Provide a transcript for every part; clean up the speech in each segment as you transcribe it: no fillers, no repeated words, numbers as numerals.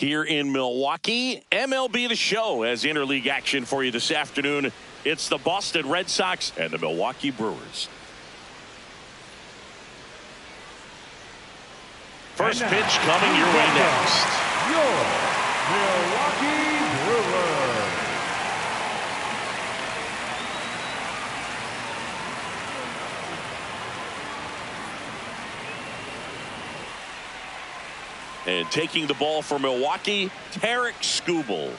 Here in Milwaukee, MLB The Show has interleague action for you this afternoon. It's the Boston Red Sox and the Milwaukee Brewers. First pitch coming your way next. Your Milwaukee Brewers. And taking the ball for Milwaukee, Tarik Skubal.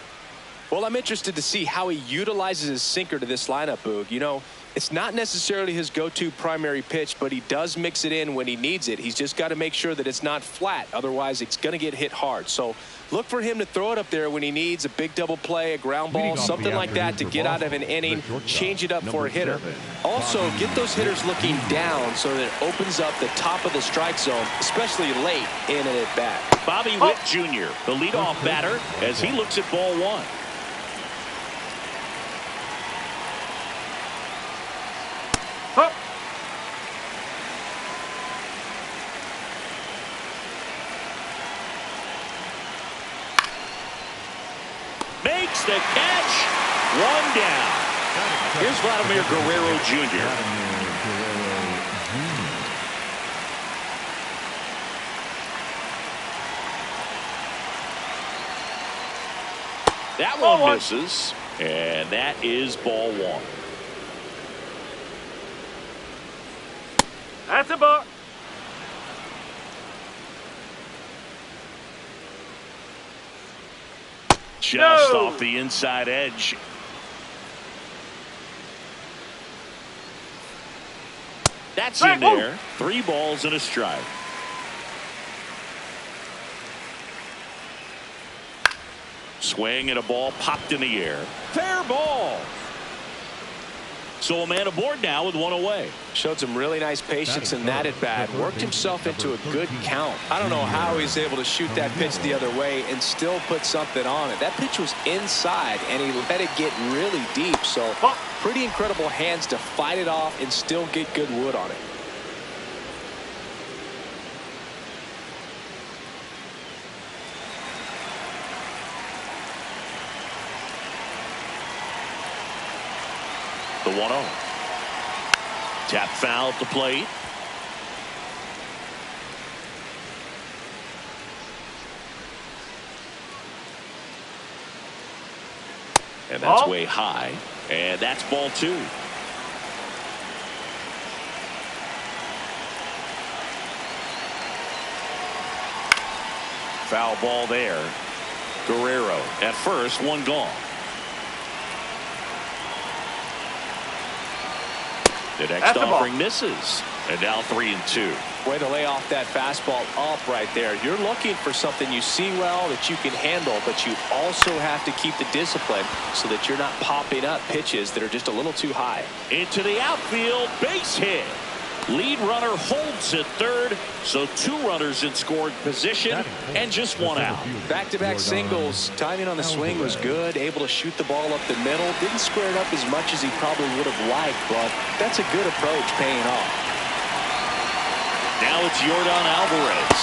Well, I'm interested to see how he utilizes his sinker to this lineup, Boog. You know, it's not necessarily his go-to primary pitch, but he does mix it in when he needs it. He's just got to make sure that it's not flat. Otherwise, it's going to get hit hard. So look for him to throw it up there when he needs a big double play, a ground ball, something like that to get out of an inning, change it up for a hitter. Also, get those hitters looking down so that it opens up the top of the strike zone, especially late in an at-bat. Bobby Witt Jr., the leadoff batter, as he looks at ball one. Makes the catch. One down. Here's Vladimir Guerrero Jr. That one misses, and that is ball one. That's a ball. Just off the inside edge. That's in there. 3 balls and a strike. Swing and a ball popped in the air. Fair ball. So a man aboard now with one away. Showed some really nice patience in that at bat. Worked himself into a good count. I don't know how he's able to shoot that pitch the other way and still put something on it. That pitch was inside and he let it get really deep. So pretty incredible hands to fight it off and still get good wood on it. The 1-0. Tap foul at the plate. And that's way high. And that's ball 2. Foul ball there. Guerrero at first, one gone. The next offering misses. And now 3-2. Way to lay off that fastball up right there. You're looking for something you see well that you can handle, but you also have to keep the discipline so that you're not popping up pitches that are just a little too high. Into the outfield, base hit. Lead runner holds at third, so 2 runners in scoring position and just 1 out. Back-to-back singles. Timing on the swing was good. Able to shoot the ball up the middle. Didn't square it up as much as he probably would have liked, but that's a good approach paying off. Now it's Yordan Alvarez.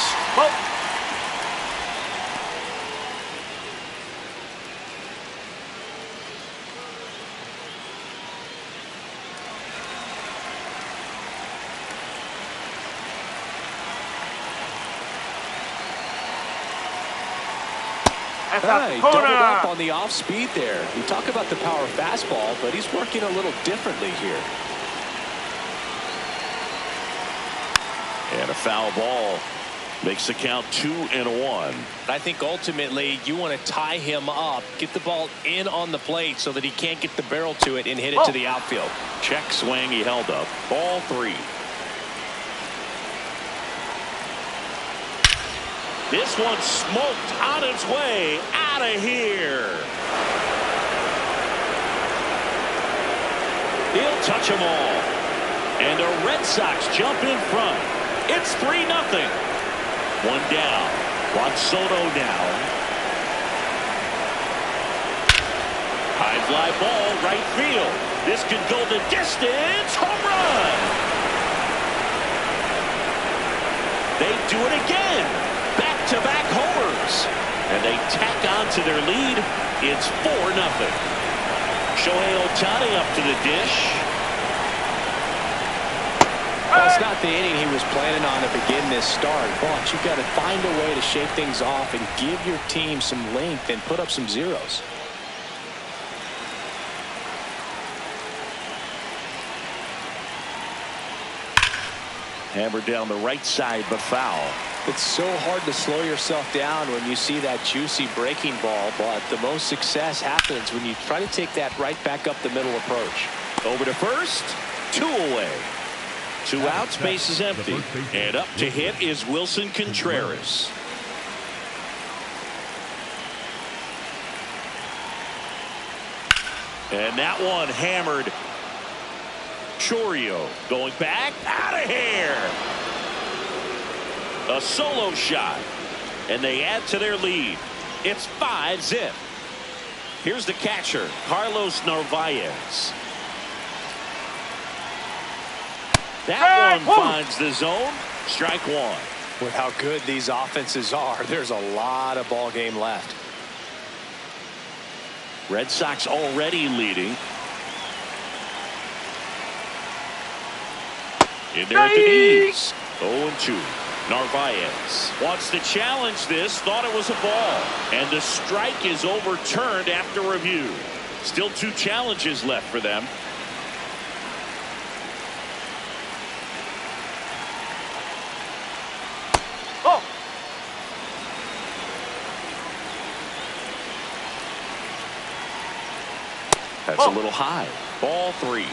He doubled up on the off speed there. We talk about the power fastball, but he's working a little differently here. And a foul ball makes the count 2-1. I think ultimately you want to tie him up, get the ball in on the plate so that he can't get the barrel to it and hit it to the outfield. Check swing, he held up. Ball 3. This one smoked on its way out of here. He'll touch them all. And the Red Sox jump in front. It's 3-0. 1 down. Juan Soto now. High fly ball, right field. This could go the distance. Home run. They do it again. Back-to-back homers. Sox. And they tack on to their lead. It's 4-0. Shohei Ohtani up to the dish. Well, it's not the inning he was planning on to begin this start, but you've got to find a way to shake things off and give your team some length and put up some zeros. Hammered down the right side, but foul. It's so hard to slow yourself down when you see that juicy breaking ball, but the most success happens when you try to take that right back up the middle approach. Over to first, 2 away. 2 outs, base is empty. And up to hit is Wilson Contreras. And that one hammered. Chourio going back, out of here. A solo shot. And they add to their lead. It's 5-0. Here's the catcher, Carlos Narvaez. That one finds the zone. Strike 1. With how good these offenses are, there's a lot of ball game left. Red Sox already leading. In there at the knees. 0-2. Narvaez wants to challenge this. Thought it was a ball. And the strike is overturned after review. Still 2 challenges left for them. That's a little high. Ball 3.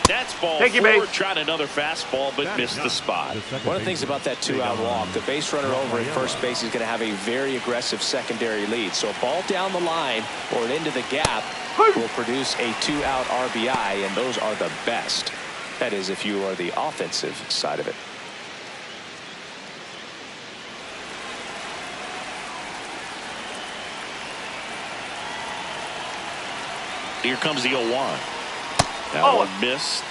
That's ball 4. Tried another fastball, but missed the spot. One of the things about that 2-out walk, the base runner over at first base is going to have a very aggressive secondary lead. So a ball down the line or into the gap will produce a 2-out RBI, and those are the best. That is, if you are the offensive side of it. Here comes the 0-1. That one missed.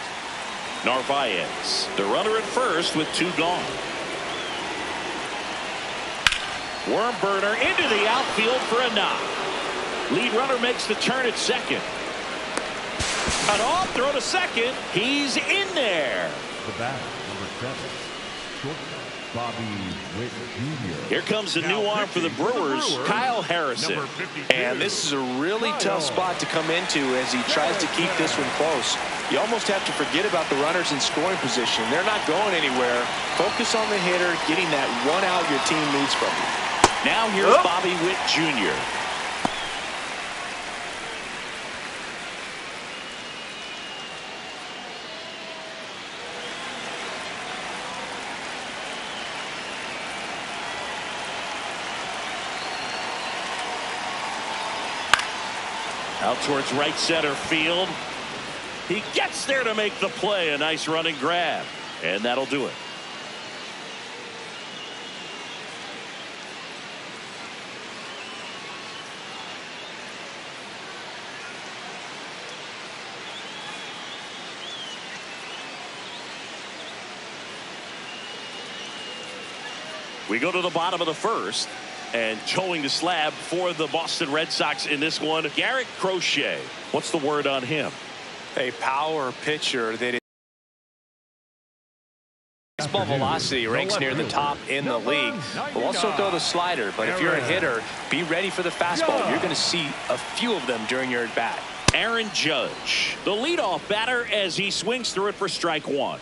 Narvaez, the runner at first with 2 gone. Worm burner into the outfield for a knock. Lead runner makes the turn at second. Cut off, throw to second. He's in there. The bat, number 7, shortstop Bobby Witt Jr. Here comes the new arm for the Brewers, Kyle Harrison. And this is a really tough spot to come into as he tries to keep this one close. You almost have to forget about the runners in scoring position. They're not going anywhere. Focus on the hitter, getting that 1 out your team needs from you. Now here's Bobby Witt Jr. Out towards right center field. He gets there to make the play. A nice running grab. And that'll do it. We go to the bottom of the first. And towing the slab for the Boston Red Sox in this one, Garrett Crochet. What's the word on him? A power pitcher that is baseball velocity ranks near the top in the league. We'll also throw the slider, but if you're a hitter, be ready for the fastball. You're going to see a few of them during your at bat. Aaron Judge, the leadoff batter, as he swings through it for strike 1.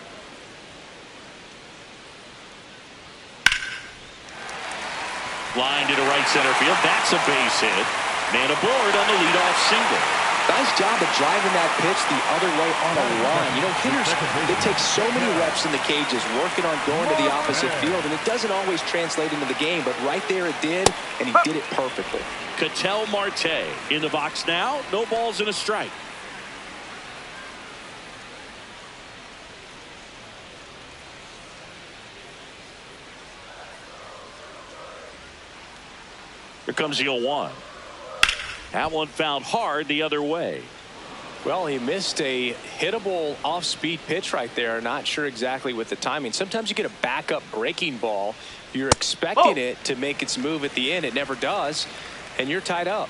Line to the right center field. That's a base hit. Man aboard on the leadoff single. Nice job of driving that pitch the other way on a run. You know, hitters, they take so many reps in the cages working on going to the opposite field, and it doesn't always translate into the game, but right there it did, and he did it perfectly. Ketel Marte in the box now. No balls and a strike. Here comes the 0-1. That one fouled hard the other way. Well, he missed a hittable off-speed pitch right there. Not sure exactly with the timing. Sometimes you get a backup breaking ball. You're expecting it to make its move at the end. It never does, and you're tied up.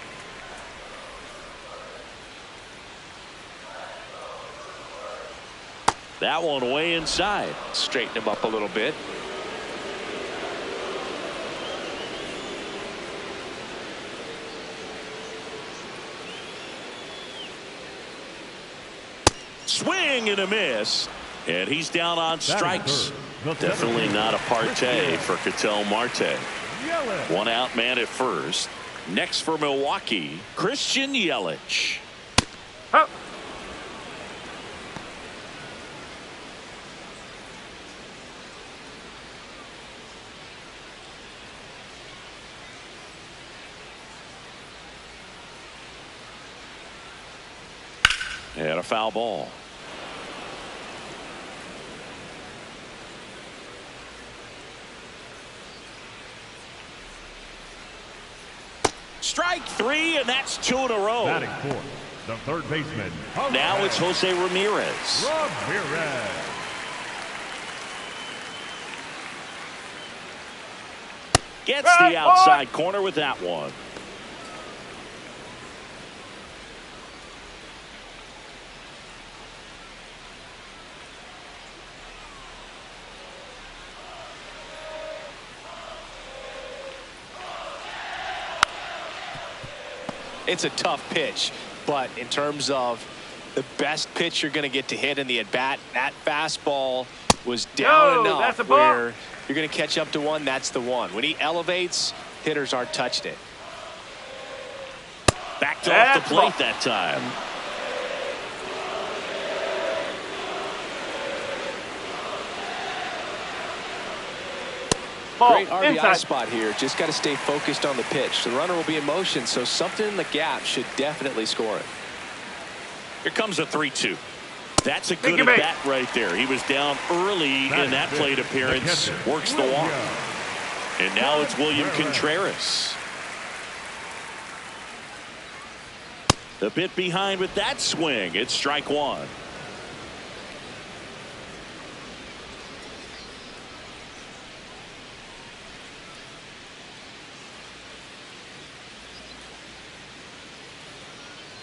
That one way inside. Straighten him up a little bit. Swing and a miss, and he's down on strikes. Definitely not a partay for Ketel Marte. One out man at first. Next for Milwaukee, Christian Yelich. Oh. And a foul ball. Strike three, and that's 2 in a row. Batting fourth, the third baseman. Now it's Jose Ramirez. Gets the outside corner with that one. It's a tough pitch, but in terms of the best pitch you're going to get to hit in the at-bat, that fastball was down enough where you're going to catch up to one. That's the one. When he elevates, hitters aren't touching it. Backed off the plate that time. Great RBI spot here. Just got to stay focused on the pitch. The runner will be in motion, so something in the gap should definitely score it. Here comes a 3-2. That's a good at bat right there. He was down early in that plate appearance. Works the walk. And now it's William Contreras. A bit behind with that swing. It's strike one.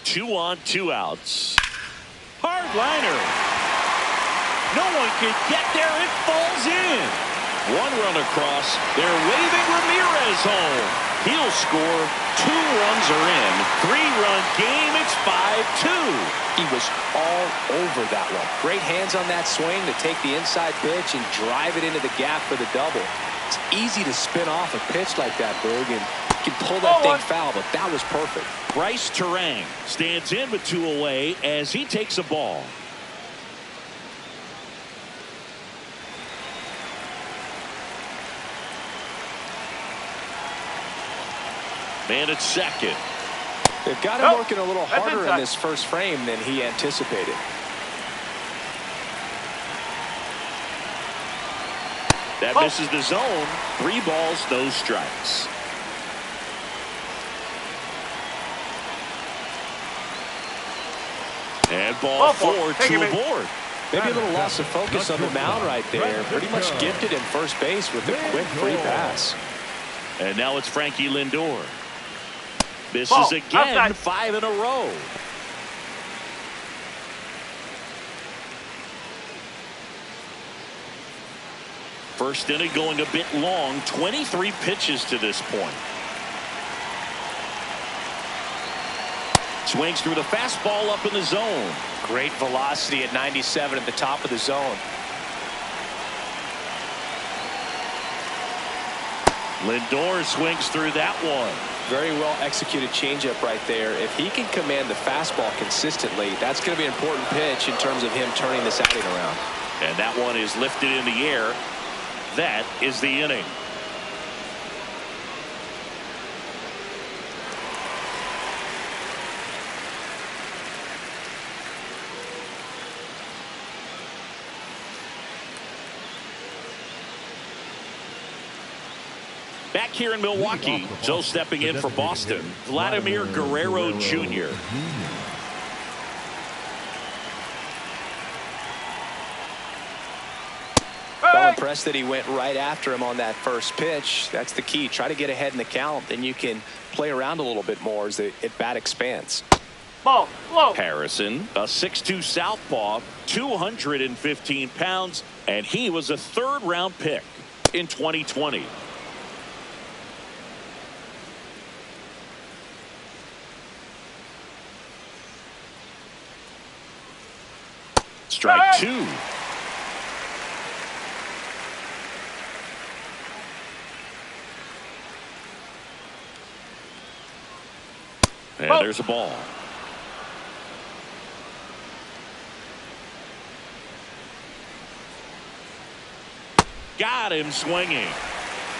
Two on, two outs. Hard liner. No one can get there. It falls in. One run across. They're waving Ramirez home. He'll score. 2 runs are in. 3-run game. It's 5-2. He was all over that one. Great hands on that swing to take the inside pitch and drive it into the gap for the double. It's easy to spin off a pitch like that, Boog, and you can pull that thing foul, but that was perfect. Bryce Terang stands in with 2 away as he takes a ball. Man at second. They've got him working a little harder in this first frame than he anticipated. That misses the zone. 3 balls, no strikes. And ball 4 to aboard. Maybe a little loss of focus on the mound right there. Pretty much gifted in first base with a quick free pass. And now it's Frankie Lindor. Misses again, 5 in a row. First inning going a bit long. 23 pitches to this point. Swings through the fastball up in the zone. Great velocity at 97 at the top of the zone. Lindor swings through that one. Very well executed changeup right there. If he can command the fastball consistently, that's going to be an important pitch in terms of him turning this outing around. And that one is lifted in the air. That is the inning. Back here in Milwaukee, Joe stepping in for Boston, Vladimir Guerrero Jr. impressed that he went right after him on that first pitch. That's the key. Try to get ahead in the count, then you can play around a little bit more as the at-bat expands. Ball, low. Harrison, a 6'2 southpaw, 215 pounds, and he was a third-round pick in 2020. Strike two. And there's a ball. Got him swinging.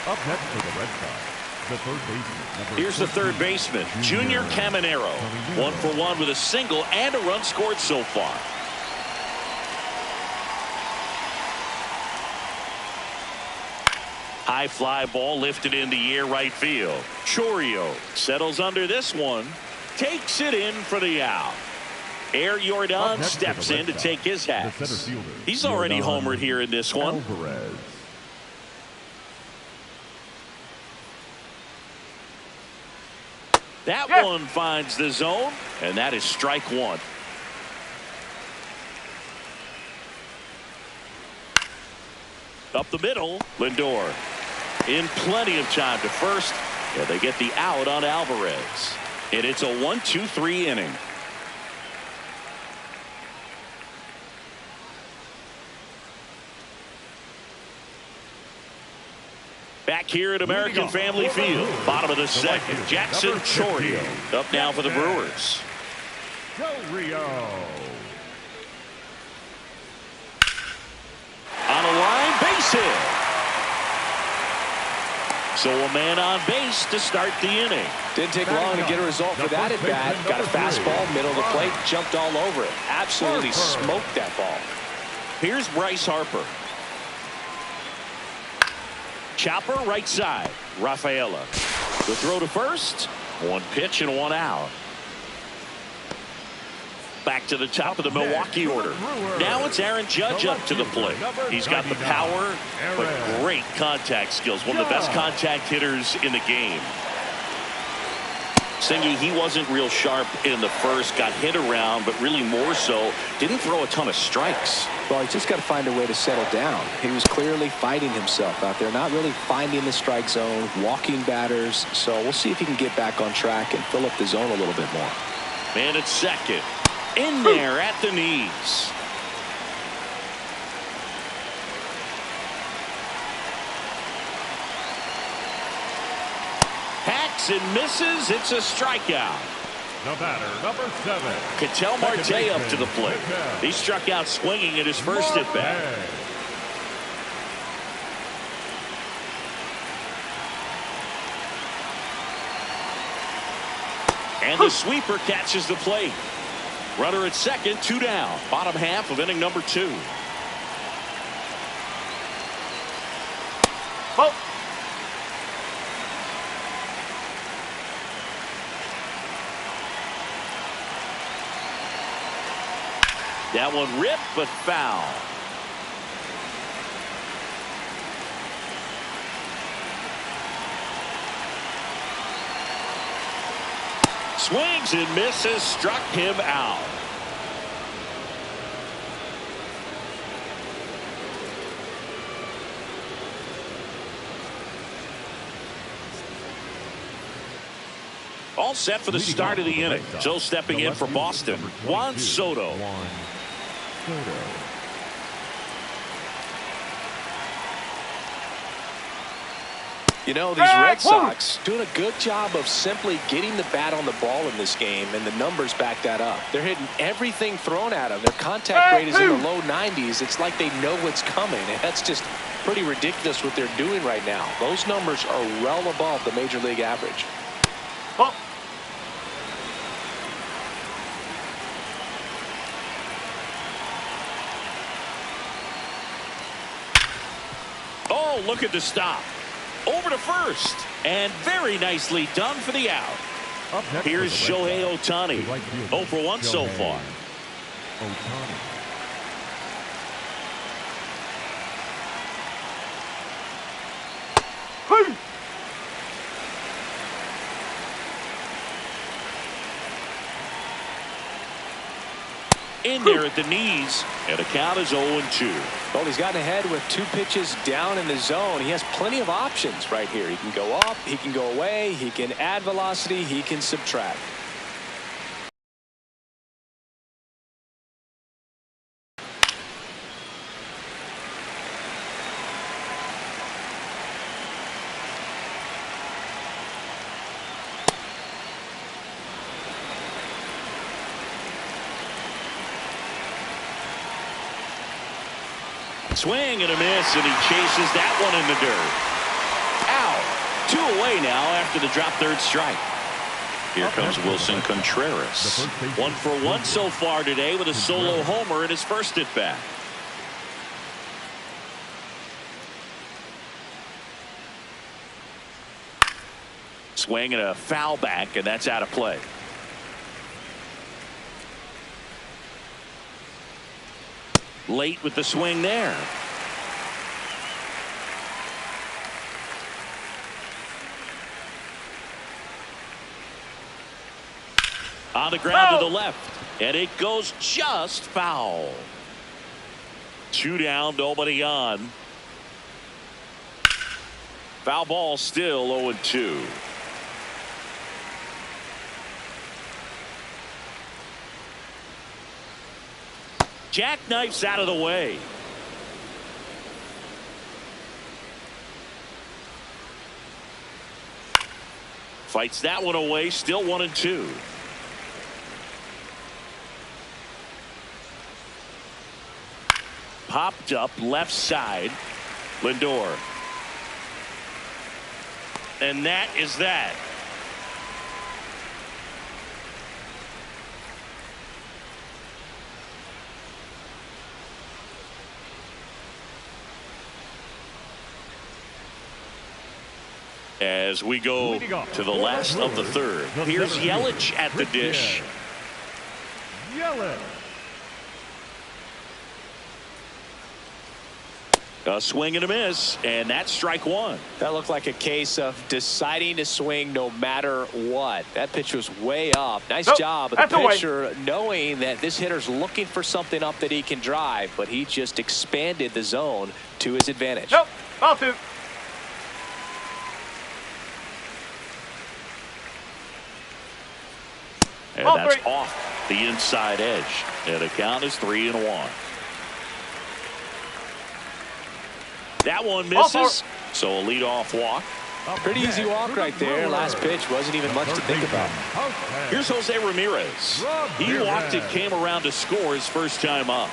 Up next for the Red Sox, the third baseman. Here's the third baseman, Junior Caminero. 1 for 1 with a single and a run scored so far. High fly ball lifted in the air right field. Chourio settles under this one. Takes it in for the out. Air Jordan steps in to take his hat. He's already homered here in this one. Alvarez. That one finds the zone, and that is strike one. Up the middle, Lindor. In plenty of time to first, and they get the out on Alvarez. And it's a 1-2-3 inning. Back here at American Family Field, bottom of the second, Jackson Chourio up now for the Brewers. Chourio. On a line, base hit. So a man on base to start the inning. Didn't take long to get a result for that at bat. Got a fastball, middle of the plate, jumped all over it. Absolutely smoked that ball. Here's Bryce Harper. Chopper right side. Rafaela. The throw to first. One pitch and one out. Back to the top of the Milwaukee order. Now it's Aaron Judge up to the plate. He's got the power, but great contact skills. One of the best contact hitters in the game. Singy, he wasn't real sharp in the first, got hit around, but really more so, didn't throw a ton of strikes. Well, he's just got to find a way to settle down. He was clearly fighting himself out there, not really finding the strike zone, walking batters. So we'll see if he can get back on track and fill up the zone a little bit more. Man at second. In there at the knees. Hacks and misses. It's a strikeout. The batter, number 7. Ketel Marte up to the plate. He struck out swinging at his first at bat. And the sweeper catches the plate. Runner at second, 2 down. Bottom half of inning number 2. Ball. That one ripped, but foul. Swings and misses, struck him out. All set for the start of the inning. So stepping in for Boston, Juan Soto. You know, these Red Sox doing a good job of simply getting the bat on the ball in this game, and the numbers back that up. They're hitting everything thrown at them. Their contact rate is in the low 90s. It's like they know what's coming, and that's just pretty ridiculous what they're doing right now. Those numbers are well above the major league average. Oh, look at the stop. Over to first, and very nicely done for the out. Here's Shohei Ohtani. 0 for 1 so far. in there at the knees, and the count is 0-2. Well, he's gotten ahead with 2 pitches down in the zone. He has plenty of options right here. He can go up, he can go away, he can add velocity, he can subtract. Swing and a miss, and he chases that one in the dirt. Out. 2 away now after the drop third strike. Here comes Wilson Contreras. 1 for 1 so far today with a solo homer in his first at bat. Swing and a foul back, and that's out of play. Late with the swing there. On the ground to the left, and it goes just foul. 2 down, nobody on. Foul ball, still 0-2. Jackknifes out of the way. Fights that one away, still 1-2. Popped up left side. Lindor. And that is that. As we go to the last of the third. Here's Yelich at the dish. Yelich. A swing and a miss, and that's strike 1. That looked like a case of deciding to swing no matter what. That pitch was way up. Nice job of the pitcher knowing that this hitter's looking for something up that he can drive, but he just expanded the zone to his advantage. Ball 2. And that's off the inside edge. And the count is 3-1. That one misses. So a leadoff walk. Pretty easy walk right there. Last pitch wasn't even much to think about. Here's Jose Ramirez. He walked and came around to score his first time up.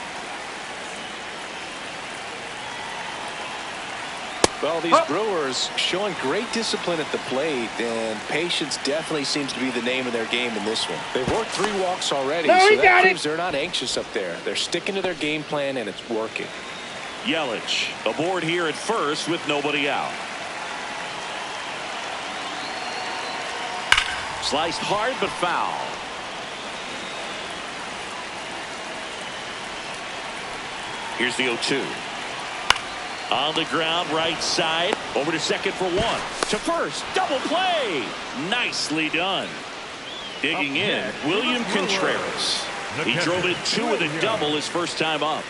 Well, these Brewers showing great discipline at the plate, and patience definitely seems to be the name of their game in this one. They've worked 3 walks already, so that proves they're not anxious up there. They're sticking to their game plan, and it's working. Yelich aboard here at first with nobody out. Sliced hard but foul. Here's the 0-2. On the ground, right side. Over to second for 1. To first. Double play. Nicely done. Digging in, William Contreras. He drove it 2 with a double his first time up.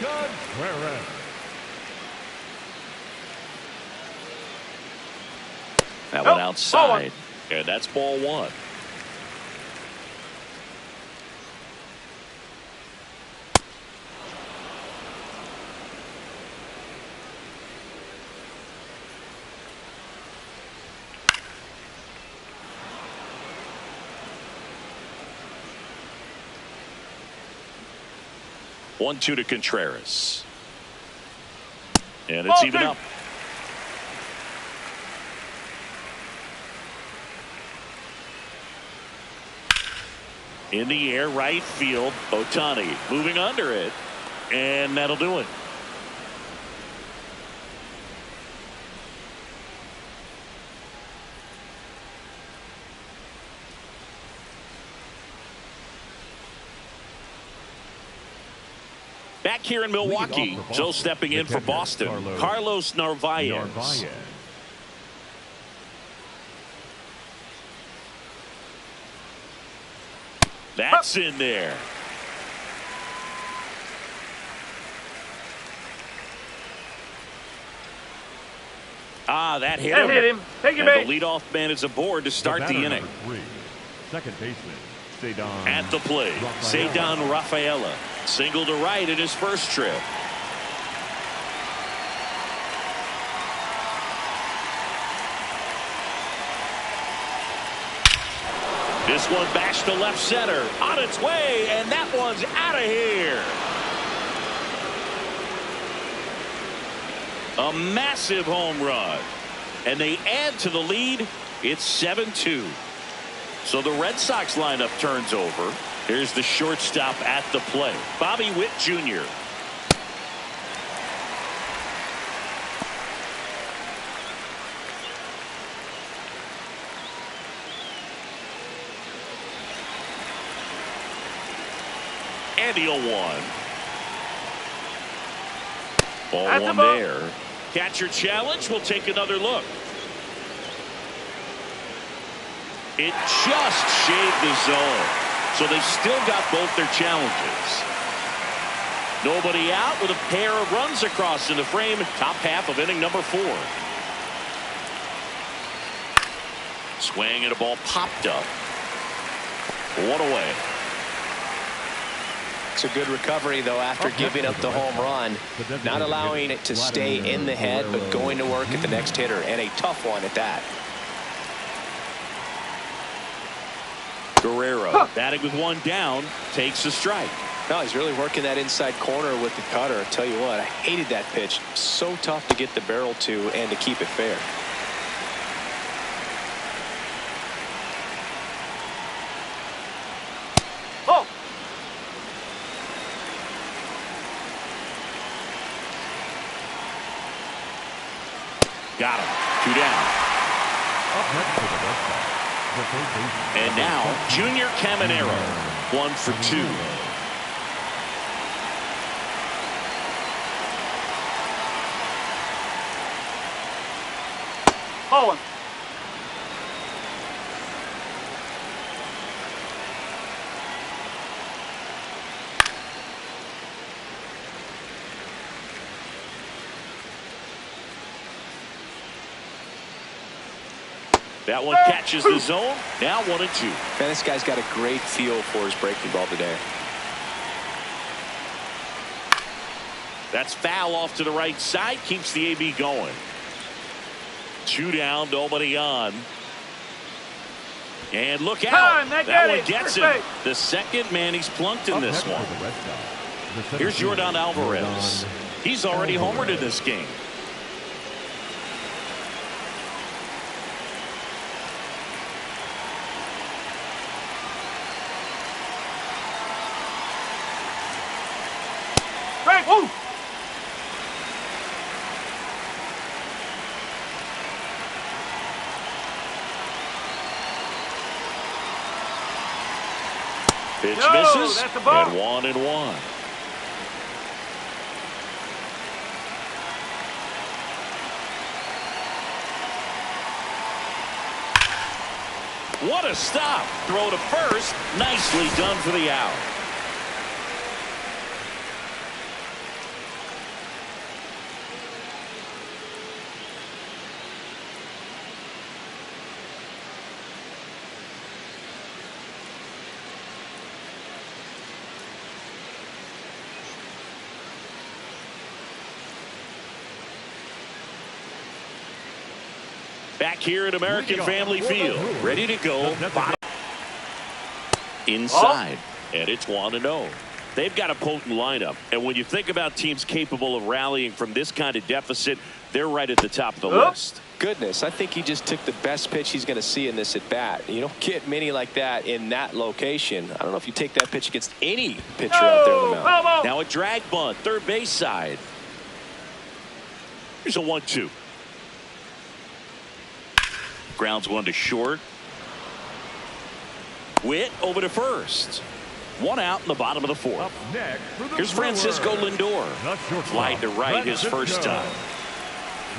That one outside. And that's ball 1. One-two to Contreras. And it's even up. In the air, right field. Ohtani moving under it. And that'll do it. Back here in Milwaukee, so stepping in for Boston, Carlos Narvaez. That's in there. that hit That him. hit him. Take your And bait. the leadoff man is aboard to start the inning. Number 3, second baseman, Cedar At the plate, Cedar Rafaela. Single to right in his first trip. This one bashed to left center. On its way, and that one's out of here. A massive home run. And they add to the lead. It's 7-2. So the Red Sox lineup turns over. Here's the shortstop at the plate, Bobby Witt Jr. And the 0-1. Ball That's one a ball. there. Catcher challenge. We'll take another look. It just shaved the zone. So they still got both their challenges. Nobody out with a pair of runs across in the frame. Top half of inning number 4. Swing and a ball popped up. 1 away. It's a good recovery, though, after giving up the home run. Not allowing it to stay in the head, but going to work at the next hitter, and a tough one at that. Guerrero batting with one down takes a strike. No, he's really working that inside corner with the cutter. I'll tell you what, I hated that pitch. So tough to get the barrel to and to keep it fair. Oh. Got him. 2 down. Up next for the Red Sox, the third baseman. And now Junior Caminero. 1 for 2. Ball one. That one catches the zone. Now 1 and 2. Man, this guy's got a great feel for his breaking ball today. That's foul off to the right side. Keeps the AB going. 2 down, nobody on. And look out. Time, that That got one it. gets First him. base. The second man he's plunked in Up this next one. for the Red Sox, the center Here's fielder, Jordan Alvarez. He's already homered in this game. Frank. Woo. Pitch No, misses. that's a ball. And 1 and 1. What a stop. Throw to first. Nicely done for the out. Back here at American Family Field. Ready to go. Inside. And it's 1-0. They've got a potent lineup. And when you think about teams capable of rallying from this kind of deficit, they're right at the top of the list. Goodness, I think he just took the best pitch he's going to see in this at bat. You don't get many like that in that location. I don't know if you take that pitch against any pitcher out there on the mound. Ball. Now a drag bunt, third base side. Here's a 1-2. Grounds one to short. Witt over to first. 1 out in the bottom of the 4th. Up next for the Here's Francisco Brewers, Lindor. the shortstop, Flying to right his first Francisco time.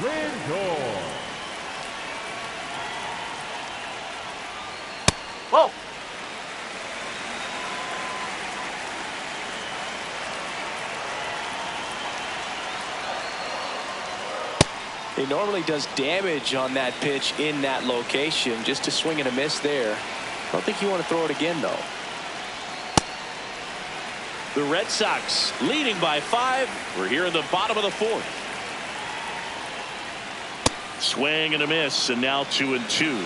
Lindor. Ball. He normally does damage on that pitch in that location. Just a swing and a miss there. I don't think you want to throw it again, though. The Red Sox leading by 5. We're here in the bottom of the 4th. Swing and a miss, and now 2-2.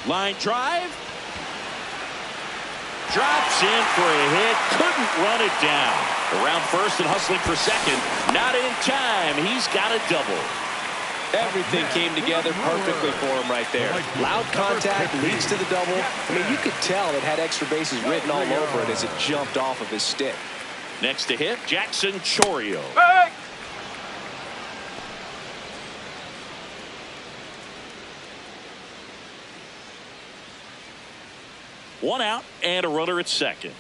Line drive. Drops in for a hit. Couldn't run it down. Around first and hustling for second. Not in time. He's got a double. Everything came together perfectly for him right there. Loud contact leads to the double. I mean, you could tell it had extra bases written all over it as it jumped off of his stick. Next to hit, Jackson Chourio. Hey! One out and a runner at second.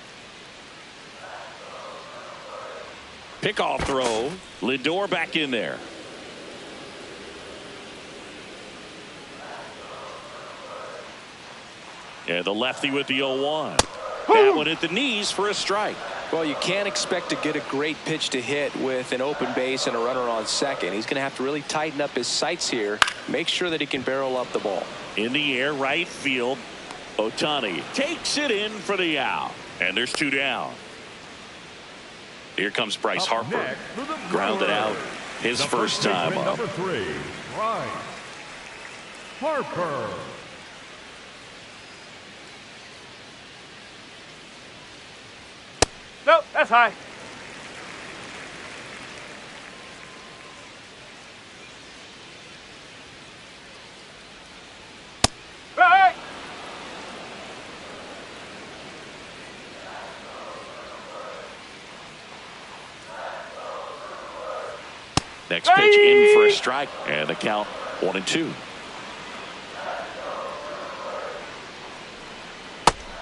Pickoff throw. Lindor back in there. And the lefty with the 0-1. That one at the knees for a strike. Well, you can't expect to get a great pitch to hit with an open base and a runner on second. He's going to have to really tighten up his sights here. Make sure that he can barrel up the ball. In the air, right field. Ohtani takes it in for the out. And there's 2 down. Here comes Bryce Harper. Grounded out his first time up. Number 3, Bryce Harper. Nope, that's high. Hey! Next pitch in for a strike. And the count 1-2.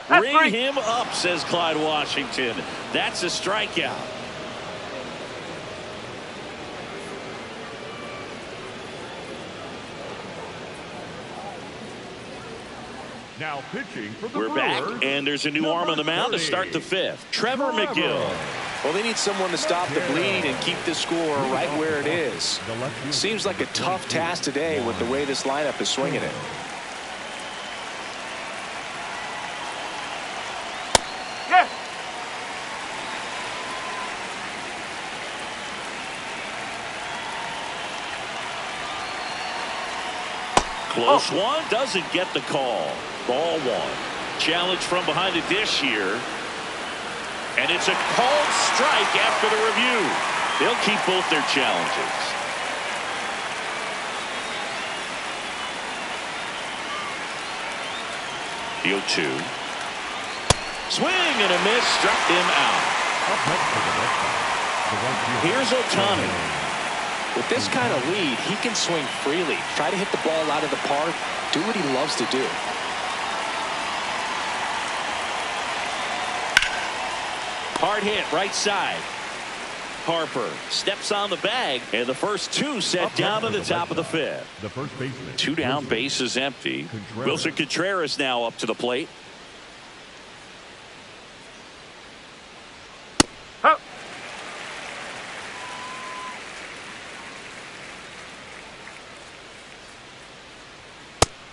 Ring him up, says Clyde Washington. That's a strikeout. Now pitching for the We're back, Brewers, and there's a new arm on the mound to start the 5th. Trevor McGill. Well, they need someone to stop the bleed and keep the score right where it is. Seems like a tough task today with the way this lineup is swinging it. Yes! Close one, doesn't get the call. Ball 1. Challenge from behind the dish here. And it's a called strike after the review. They'll keep both their challenges. The 0-2. Swing and a miss, struck him out. Here's Ohtani. With this kind of lead, he can swing freely. Try to hit the ball out of the park. Do what he loves to do. Hard hit, right side. Harper steps on the bag, and the first 2 set down to the top of the 5th. The first baseman. 2 down, base is empty. Wilson Contreras now up to the plate. Huh.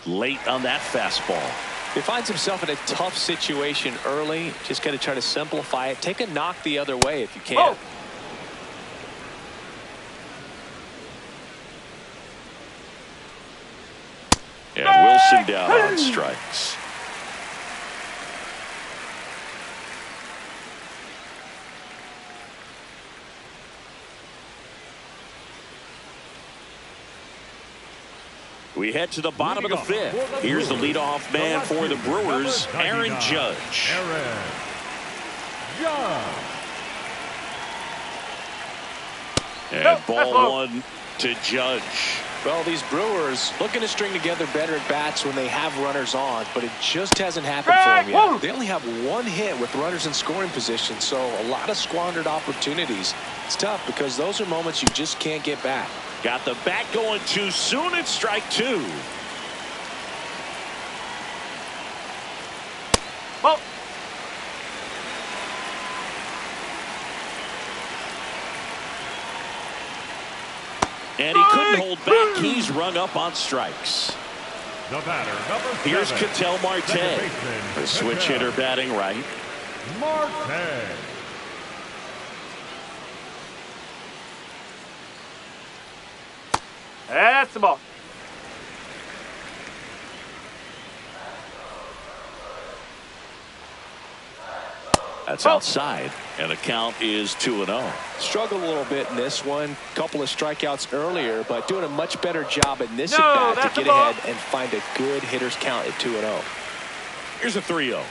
Late on that fastball. He finds himself in a tough situation early. Just got to try to simplify it. Take a knock the other way if you can. Oh. And Wilson down on strikes. We head to the bottom of the 5th. Here's the leadoff man for the Brewers, Aaron Judge. Aaron Judge. And ball 1 to Judge. Well, these Brewers looking to string together better at bats when they have runners on, but it just hasn't happened for them yet. They only have 1 hit with runners in scoring position, so a lot of squandered opportunities. It's tough because those are moments you just can't get back. Got the bat going too soon. It's strike 2. Well. he's rung up on strikes. The batter, number 7. Here's Ketel Marte, Second baseman, the switch Ketel hitter batting right. Marte. That's the ball. That's outside, and the count is 2-0. Struggled a little bit in this one. Couple of strikeouts earlier, but doing a much better job in this No, at bat that's to the get ball. ahead and find a good hitter's count at 2-0. Here's a 3-0.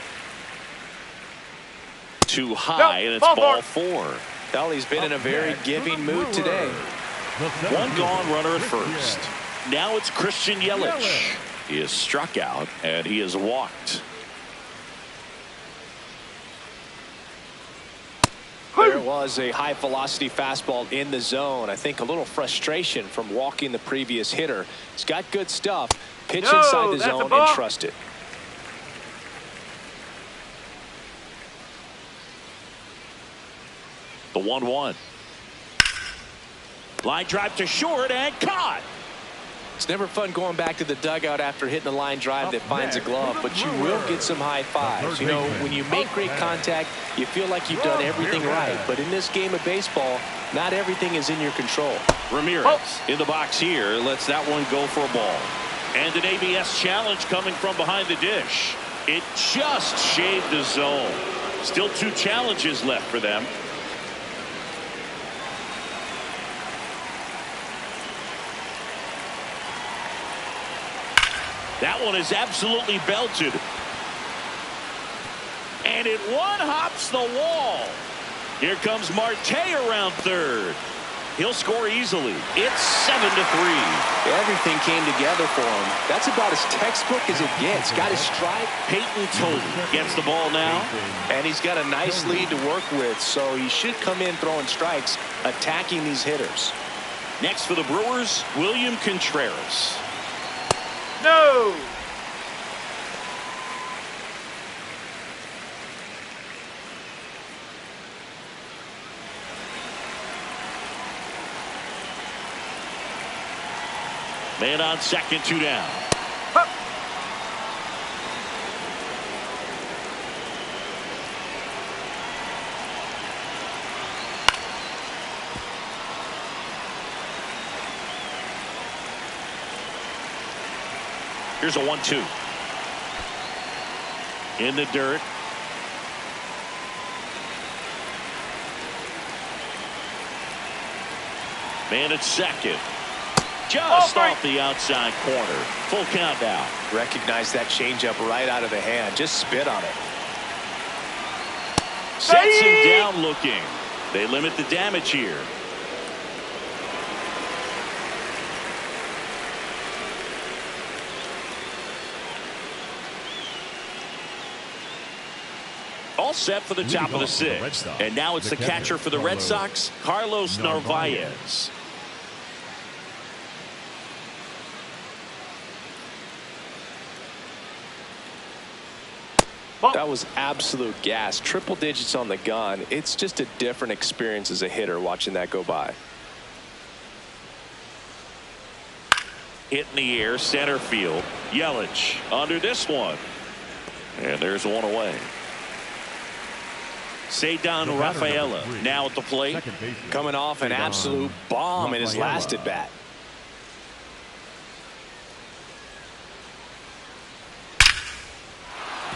Too high, and it's ball ball four. 4. Well, he's been in a very giving mood today. One gone runner at first. Now it's Christian Yelich. He is struck out, and he is walked. There was a high velocity fastball in the zone. I think a little frustration from walking the previous hitter. He's got good stuff. Pitch No, inside the that's a zone ball. and trust it. The 1-1. Line drive to short and caught. It's never fun going back to the dugout after hitting a line drive that finds a glove, but you will get some high fives. You know, when you make great contact, you feel like you've done everything right. But in this game of baseball, not everything is in your control. Ramirez in the box here lets that one go for a ball. And an ABS challenge coming from behind the dish. It just shaved the zone. Still 2 challenges left for them. That one is absolutely belted. And it one-hops the wall. Here comes Marte around third. He'll score easily. It's 7-3. Everything came together for him. That's about as textbook as it gets. Got his strike. Peyton Tolley gets the ball now. And he's got a nice lead to work with, so he should come in throwing strikes, attacking these hitters. Next for the Brewers, William Contreras. No. Man on second, 2 down. Here's a 1-2. In the dirt. Man at second. Just off the outside corner. Full count now. Recognize that changeup right out of the hand. Just spit on it. Sets him down looking. They limit the damage here. All set for the top of the 6th. And now it's the catcher for the Red Sox, Carlos Narvaez. That was absolute gas. Triple digits on the gun. It's just a different experience as a hitter watching that go by. Hit in the air, center field. Yelich under this one. And there's one away. Ceddanne Rafaela now at the plate. Coming off an absolute bomb in his last at bat.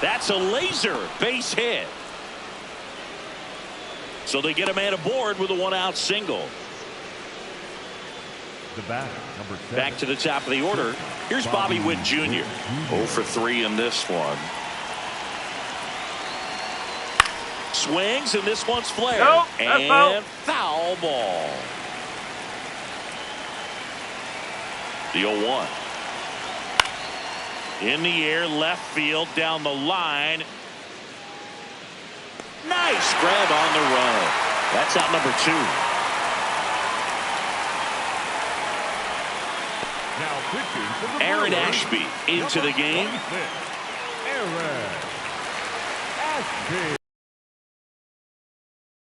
That's a laser base hit. So they get a man aboard with a 1-out single. The batter, number 7. Back to the top of the order. Here's Bobby Witt Jr. 0 for 3 in this one. Swings, and this one's flared. Nope, and foul ball. The 0-1. In the air, left field, down the line. Nice grab on the run. That's out number 2. Now pitching for the Aaron Brewers, Ashby into the game. 26, Aaron Ashby.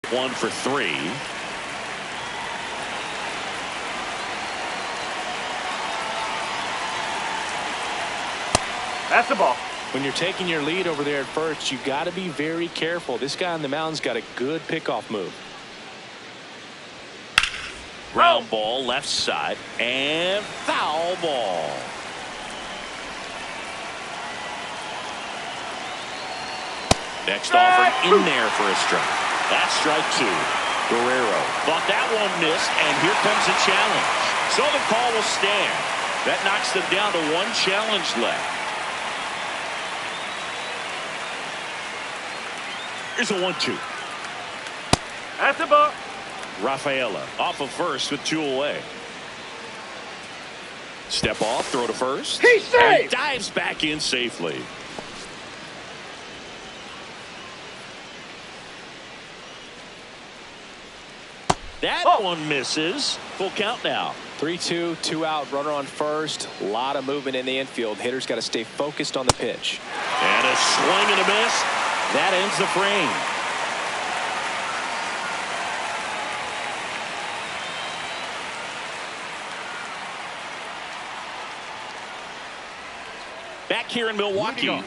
1 for 3. That's the ball. When you're taking your lead over there at first, you got to be very careful. This guy on the mound's got a good pickoff move. Ground ball left side and foul ball. Next offer in there for a strike. That's strike 2. Guerrero thought that one missed, and here comes a challenge. So the call will stand. That knocks them down to 1 challenge left. Here's a 1-2. That's the ball. Rafaela off of first with 2 away. Step off, throw to first. He's safe. And he dives back in safely. That one misses. Full count now. 3-2, 2 out, runner on first. A lot of movement in the infield. Hitter's got to stay focused on the pitch. And a swing and a miss. That ends the frame. Back here in Milwaukee,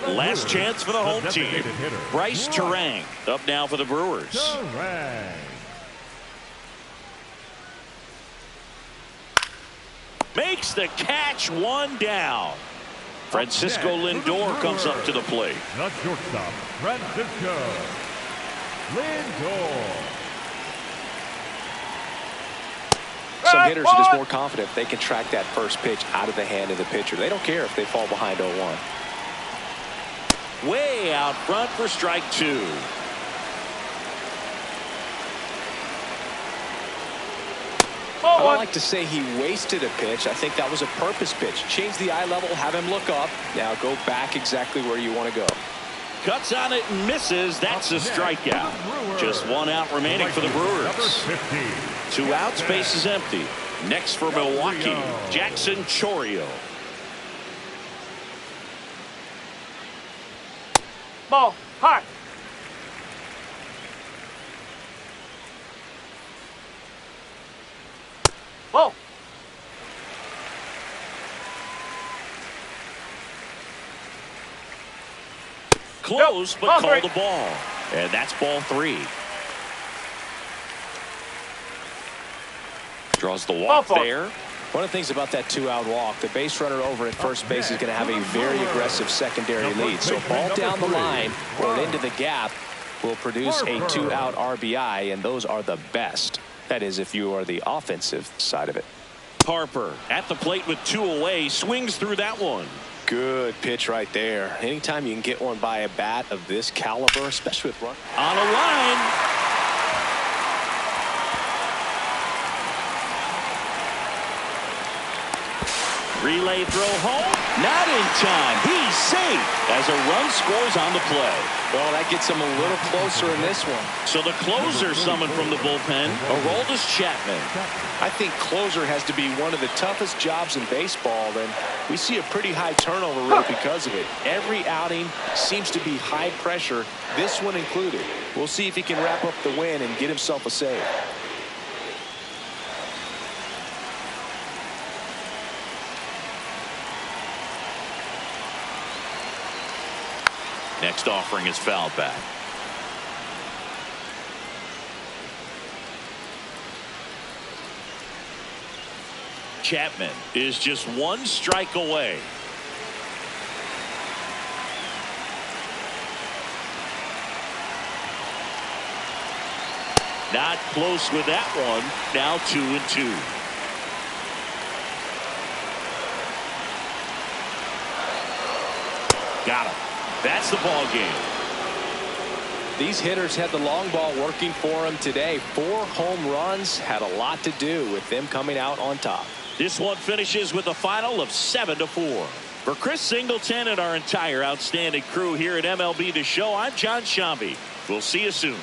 last chance for the home team. Bryce Turang up now for the Brewers. Makes the catch, 1 down. Francisco Lindor comes up to the plate. The shortstop, Francisco Lindor. Some hitters are just more confident if they can track that first pitch out of the hand of the pitcher. They don't care if they fall behind 0-1. Way out front for strike 2. I don't like to say he wasted a pitch. I think that was a purpose pitch. Change the eye level, have him look up. Now go back exactly where you want to go. Cuts on it and misses. That's a strikeout. Just 1 out remaining for the Brewers. 2 outs, base is empty. Next for Milwaukee, Jackson Chourio. Ball. High. Ball. Close, but Ball called 3. the ball. And that's ball 3. Draws the walk Ball 4. there. One of the things about that 2-out walk, the base runner over at first base is going to have a very aggressive secondary lead. So a ball down the line or into the gap will produce a 2-out RBI, and those are the best. That is, if you are the offensive side of it. Harper at the plate with 2 away, swings through that one. Good pitch right there. Anytime you can get one by a bat of this caliber, especially with run On a line. Relay throw home. Not in time. He's safe as a run scores on the play. well, that gets him a little closer in this one. So the closer summoned from the bullpen, Aroldis Chapman. I think closer has to be one of the toughest jobs in baseball, and we see a pretty high turnover rate because of it. Every outing seems to be high pressure, this one included. We'll see if he can wrap up the win and get himself a save. Next offering is fouled back. Chapman is just 1 strike away. Not close with that one. Now 2-2. Got him. That's the ball game. These hitters had the long ball working for them today. 4 home runs had a lot to do with them coming out on top. This one finishes with a final of 7-4. For Chris Singleton and our entire outstanding crew here at MLB The Show, I'm John Shambi. We'll see you soon.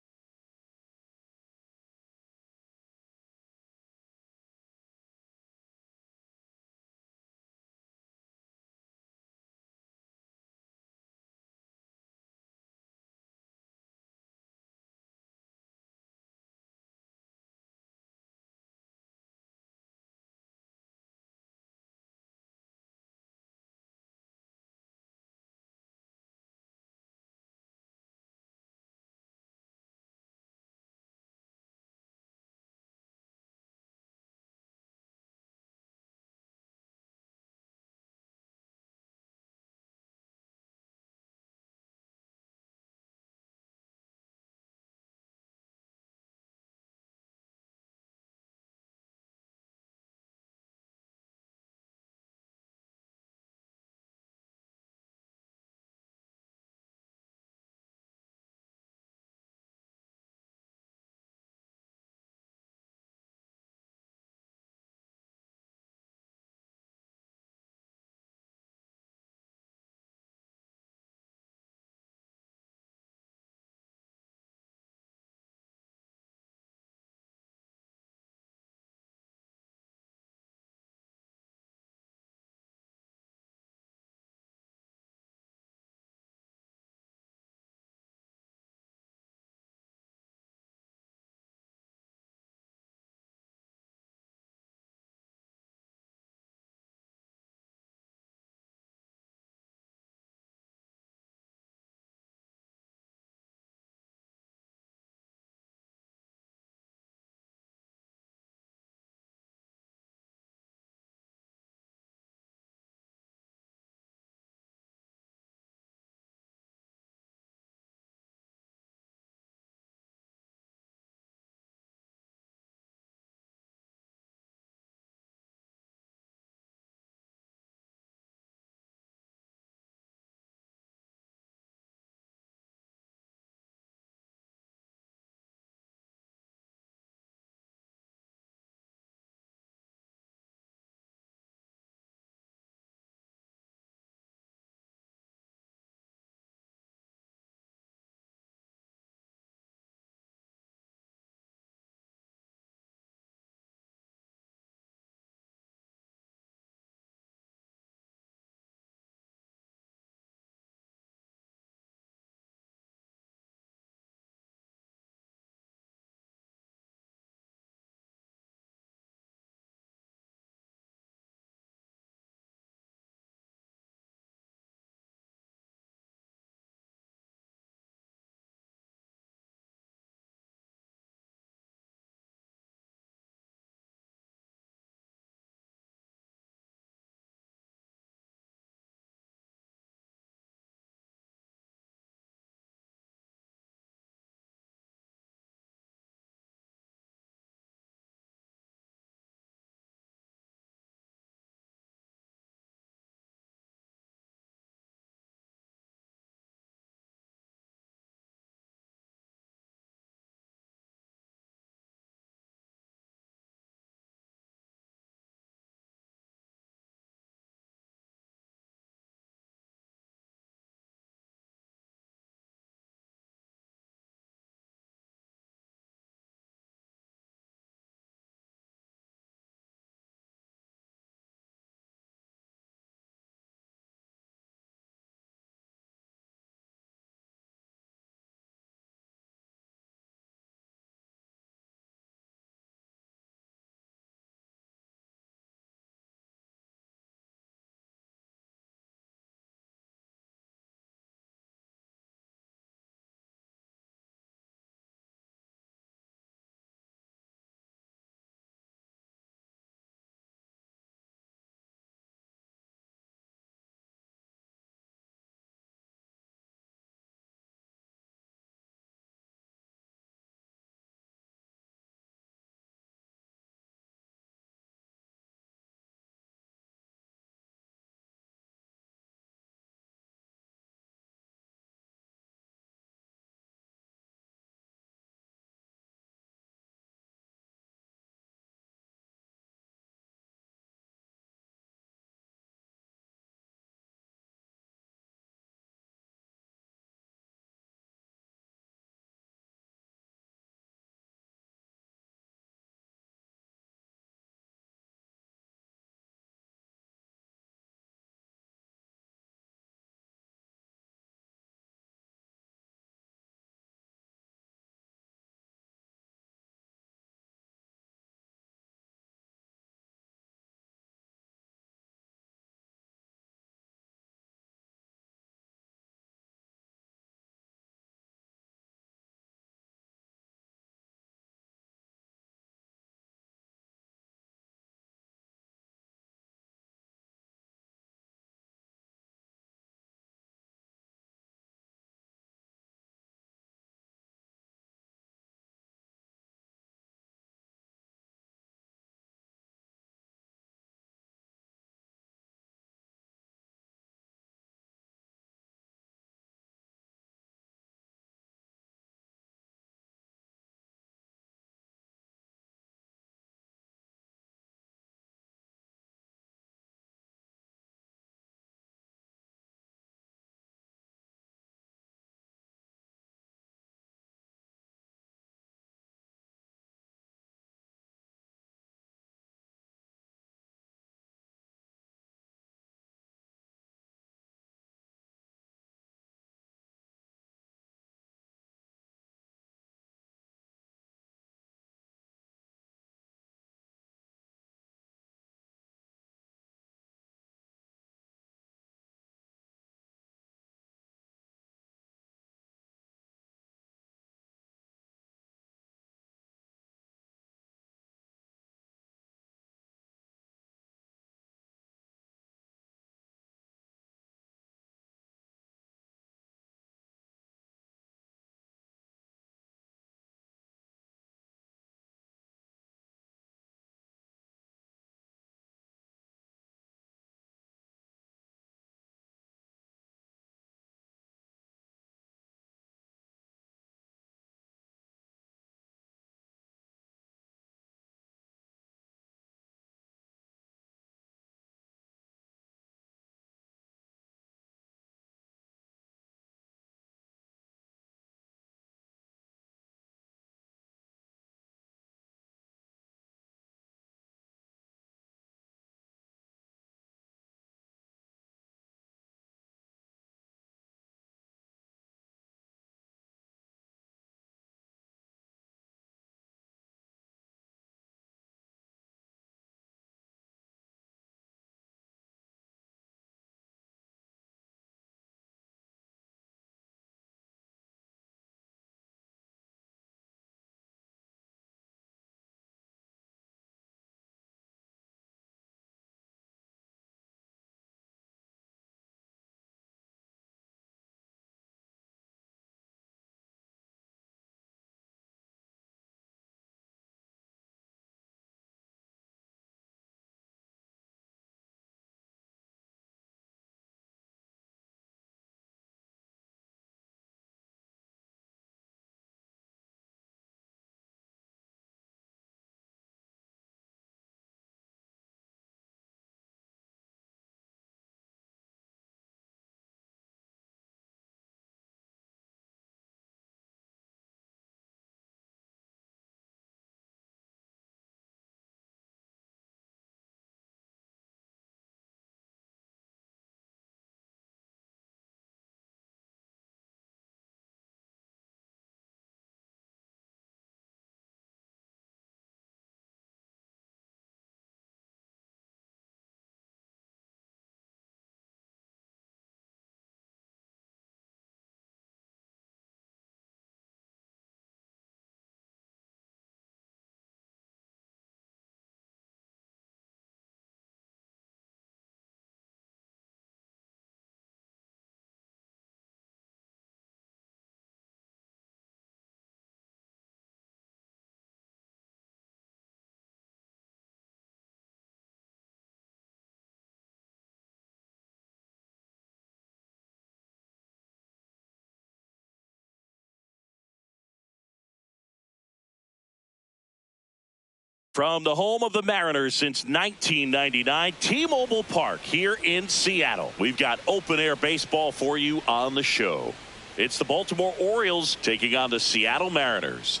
From the home of the Mariners since 1999, T-Mobile Park here in Seattle. We've got open-air baseball for you on the show. It's the Baltimore Orioles taking on the Seattle Mariners.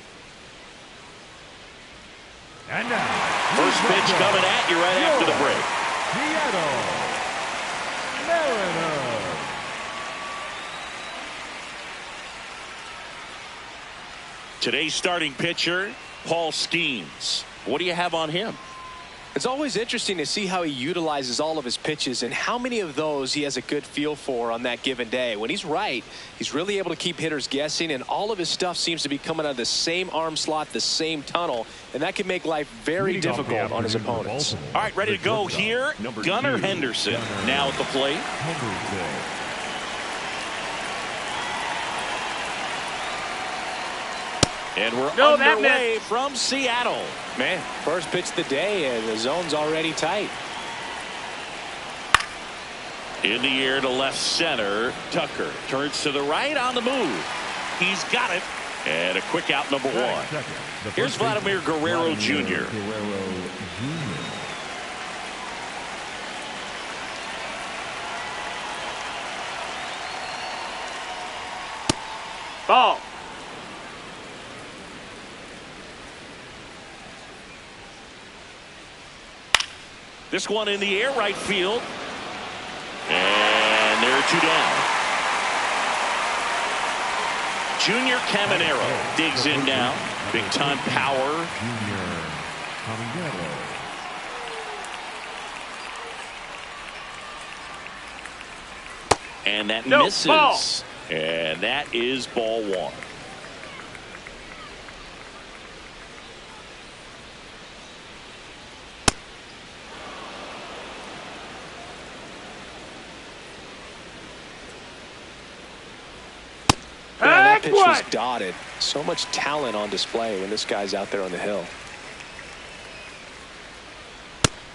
And now, First pitch coming at you right after the break. Seattle Mariners. Today's starting pitcher, Paul Skeens. What do you have on him? It's always interesting to see how he utilizes all of his pitches and how many of those he has a good feel for on that given day. When he's right, he's really able to keep hitters guessing, and all of his stuff seems to be coming out of the same arm slot, the same tunnel, and that can make life very difficult on his opponents. All right, ready to go here. Gunnar Henderson now at the plate. And we're underway from Seattle. Man, first pitch of the day, and the zone's already tight. In the air to left center. Tucker turns to the right on the move. He's got it. And a quick out, number one. Here's Vladimir Guerrero Jr. Ball. This one in the air, right field. And there are two down. Junior Caminero digs in now. Big time power. Junior Caminero. And that misses. Ball. And that is ball one. That pitch was dotted. So much talent on display when this guy's out there on the hill.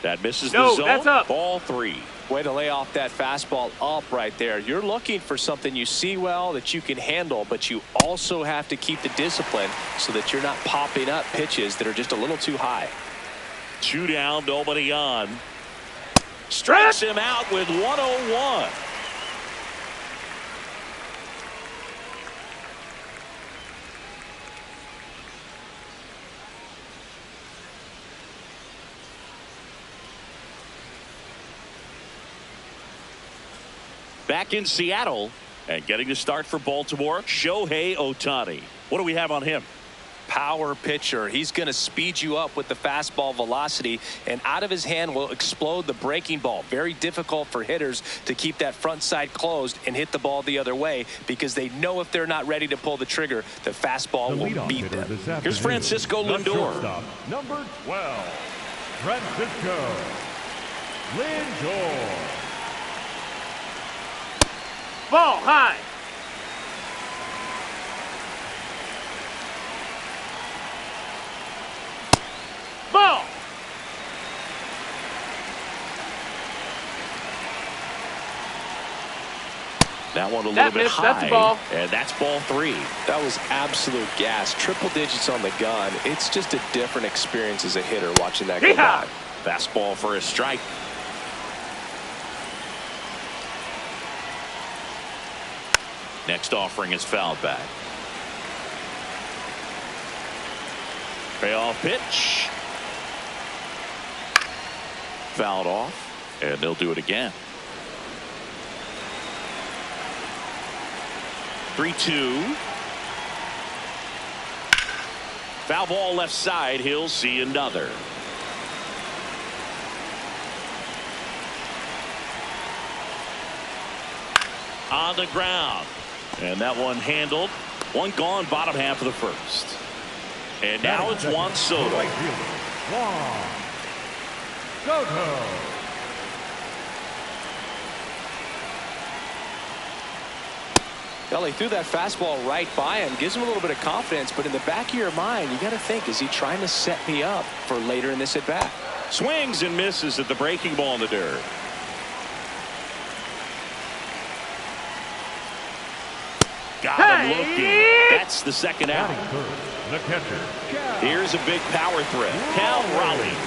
That misses the zone. That's up. Ball three. Way to lay off that fastball up right there. You're looking for something you see well that you can handle, but you also have to keep the discipline so that you're not popping up pitches that are just a little too high. Two down, nobody on. Strikes him out with 101. Back in Seattle and getting the start for Baltimore, Shohei Ohtani. What do we have on him? Power pitcher. He's going to speed you up with the fastball velocity, and out of his hand will explode the breaking ball. Very difficult for hitters to keep that front side closed and hit the ball the other way because they know if they're not ready to pull the trigger, the fastball will beat them. Here's Francisco Lindor. Number 12, Francisco Lindor. Ball high. Ball. That one a little bit high. That's a ball. And that's ball three. That was absolute gas. Triple digits on the gun. It's just a different experience as a hitter watching that go by. Fastball for a strike. Next offering is fouled back. Payoff pitch. Fouled off, and they'll do it again. 3-2. Foul ball left side. He'll see another. On the ground. And that one handled. One gone, bottom half of the first. And now it's Juan Soto. Right fielder, Juan Soto. Well, he threw that fastball right by him. Gives him a little bit of confidence, but in the back of your mind, you got to think, is he trying to set me up for later in this at-bat? Swings and misses at the breaking ball in the dirt. Got him looking. That's the second out. Batting third, the catcher, Cal. Here's a big power threat. Cal Raleigh.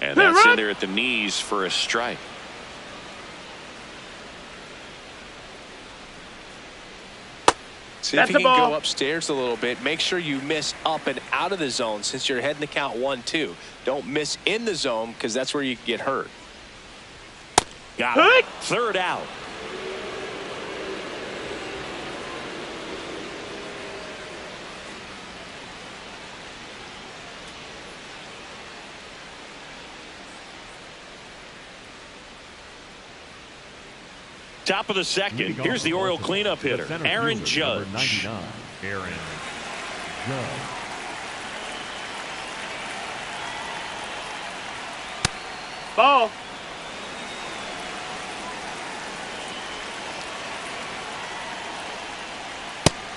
And that's in there at the knees for a strike. See if you can go upstairs a little bit. Make sure you miss up and out of the zone since you're heading the count 1-2. Don't miss in the zone because that's where you get hurt. Got it. Third out. Top of the second. Here's the Oriole cleanup hitter, Aaron Judge. 99, Aaron Judge. Ball.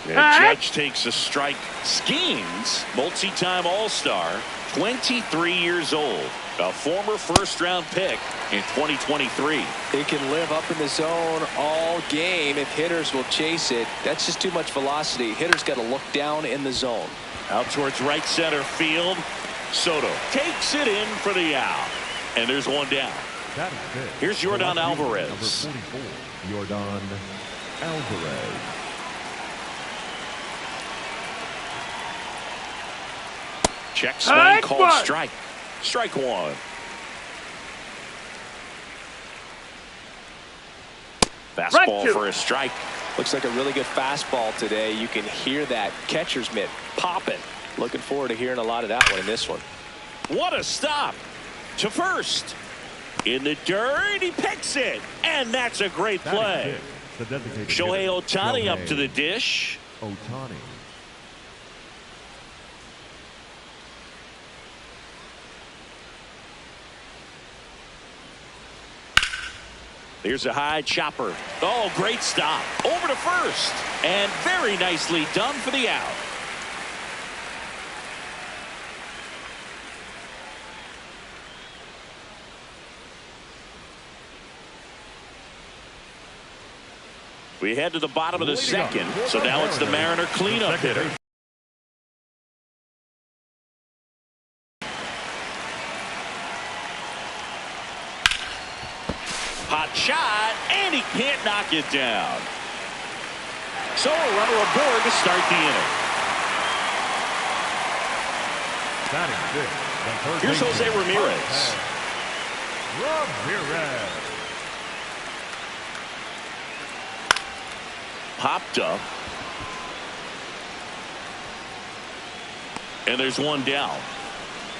And Judge takes a strike. Skeens, multi-time All-Star, 23 years old. A former first-round pick in 2023. He can live up in the zone all game if hitters will chase it. That's just too much velocity. Hitters got to look down in the zone. Out towards right center field. Soto takes it in for the out. And there's one down. Here's Yordan Alvarez. Number 44, Yordan Alvarez. Check swing called strike. Strike one. Fastball for a strike. Looks like a really good fastball today. You can hear that catcher's mitt popping. Looking forward to hearing a lot of that one in this one. What a stop to first. In the dirt, he picks it. And that's a great play. Shohei Ohtani up to the dish. Ohtani. Here's a high chopper. Oh, great stop. Over to first. And very nicely done for the out. We head to the bottom of the second. So now it's the Mariner cleanup hitter. Hot shot, and he can't knock it down. So a runner aboard to start the inning. Here's Jose Ramirez. Popped up. And there's one down.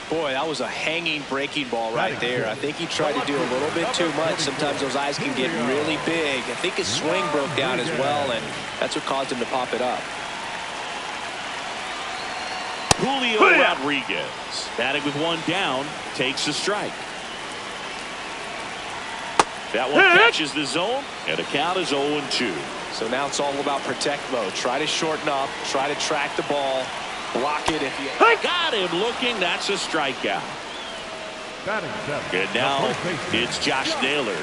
Boy, that was a hanging breaking ball right there. I think he tried to do a little bit too much. Sometimes those eyes can get really big. I think his swing broke down as well, and that's what caused him to pop it up. Julio Rodriguez, batting with one down, takes a strike. That one catches the zone, and the count is 0-2. So now it's all about protect mode. Try to shorten up, try to track the ball. Block it if you got him looking. That's a strikeout. And now it's Josh Naylor.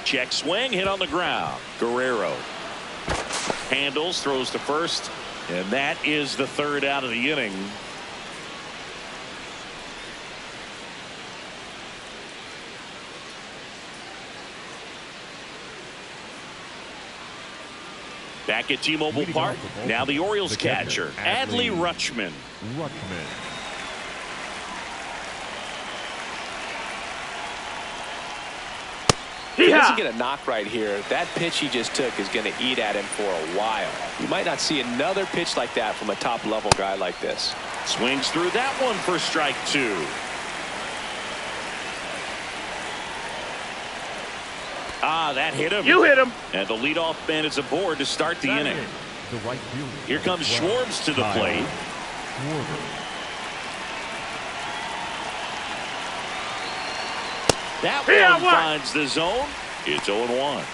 Check swing, hit on the ground. Guerrero handles, throws to first, and that is the third out of the inning. Back at T-Mobile Park, now the Orioles catcher, Adley Rutschman. He doesn't get a knock right here. That pitch he just took is going to eat at him for a while. You might not see another pitch like that from a top-level guy like this. Swings through that one for strike two. Ah, that hit him. You hit him. And the leadoff man is aboard to start the inning. Here comes Schwartz to the plate. That Yeah, one what? finds the zone. It's 0-1.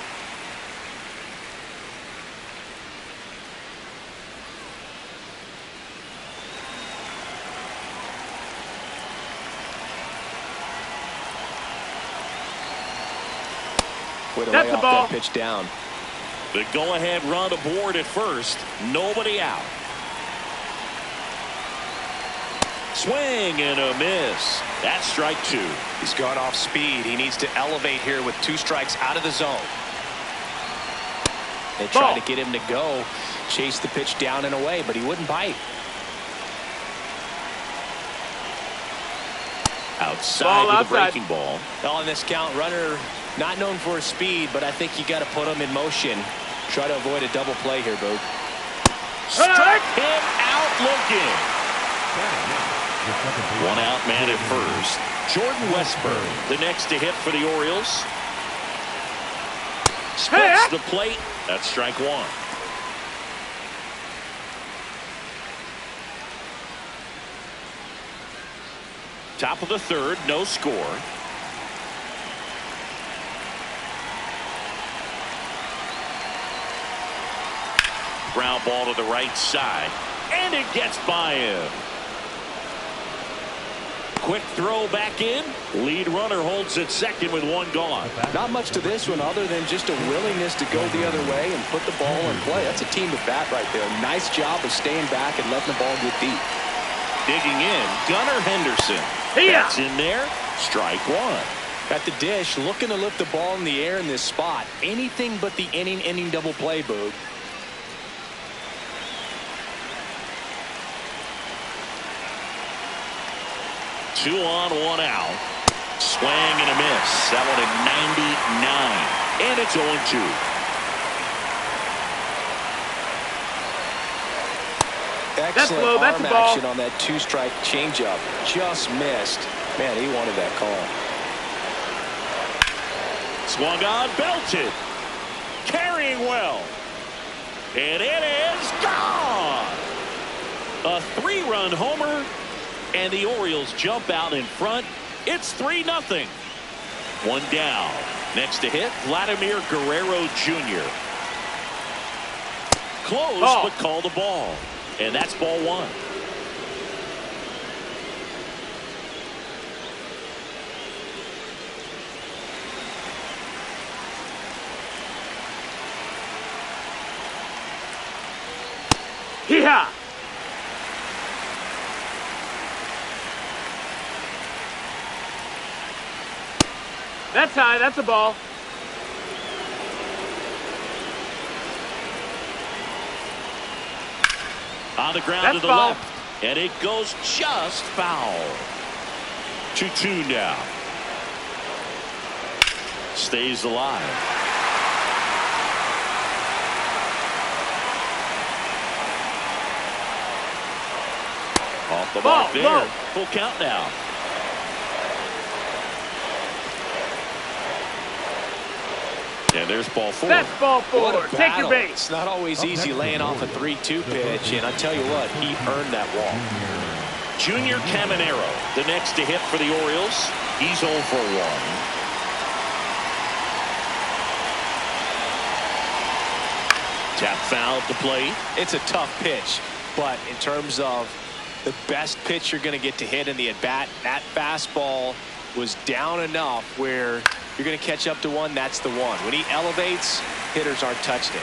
Way to That's lay the off ball. that pitch down. The go-ahead run aboard at first. Nobody out. Swing and a miss. That's strike two. He's gone off speed. He needs to elevate here with 2 strikes out of the zone. They tried to get him to go, chase the pitch down and away, but he wouldn't bite. Outside with the breaking ball. On this count, runner not known for his speed, but I think you got to put him in motion. Try to avoid a double play here, Boog. Struck him out looking. One out man at first. Jordan Westburg, the next to hit for the Orioles. Splits the plate. That's strike one. Top of the third, no score. Ground ball to the right side, and it gets by him. Quick throw back in. Lead runner holds at second with 1 gone. Not much to this one other than just a willingness to go the other way and put the ball in play. That's a team at bat right there. Nice job of staying back and letting the ball get deep. Digging in, Gunnar Henderson. That's in there. Strike one. At the dish, looking to lift the ball in the air in this spot. Anything but the inning double play, Boog. Two on, 1 out. Swing and a miss. That one at 99. And it's 0-2. Excellent low. That's arm a ball. action on that 2-strike changeup. Just missed. Man, he wanted that call. Swung on, belted. Carrying well. And it is gone. A 3-run homer. And the Orioles jump out in front. It's 3-0. 1 down. Next to hit, Vladimir Guerrero Jr. Close, but call the ball. And that's ball 1. Yeah. That's high. That's a ball. On the ground That's to the foul. left. And it goes just foul. 2-2 now. Stays alive. Off the mark there. Ball. Full count now. And there's ball 4. That's ball 4. What a Take battle. your base. It's not always easy laying off a 3-2 pitch, and I tell you what, he earned that walk. Junior Caminero, the next to hit for the Orioles. He's 0 for 1. Tap foul at the plate. It's a tough pitch, but in terms of the best pitch you're going to get to hit in the at-bat, that fastball was down enough where you're going to catch up to one. That's the one. When he elevates, hitters aren't touching it.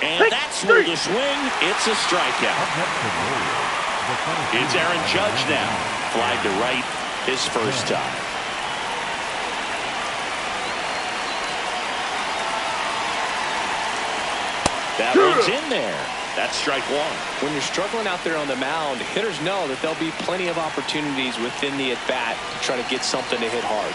And that's where the swing. It's a strikeout. It's Aaron Judge now. Flied to right his first time. That one's in there. That's strike 1. When you're struggling out there on the mound, hitters know that there'll be plenty of opportunities within the at-bat to try to get something to hit hard.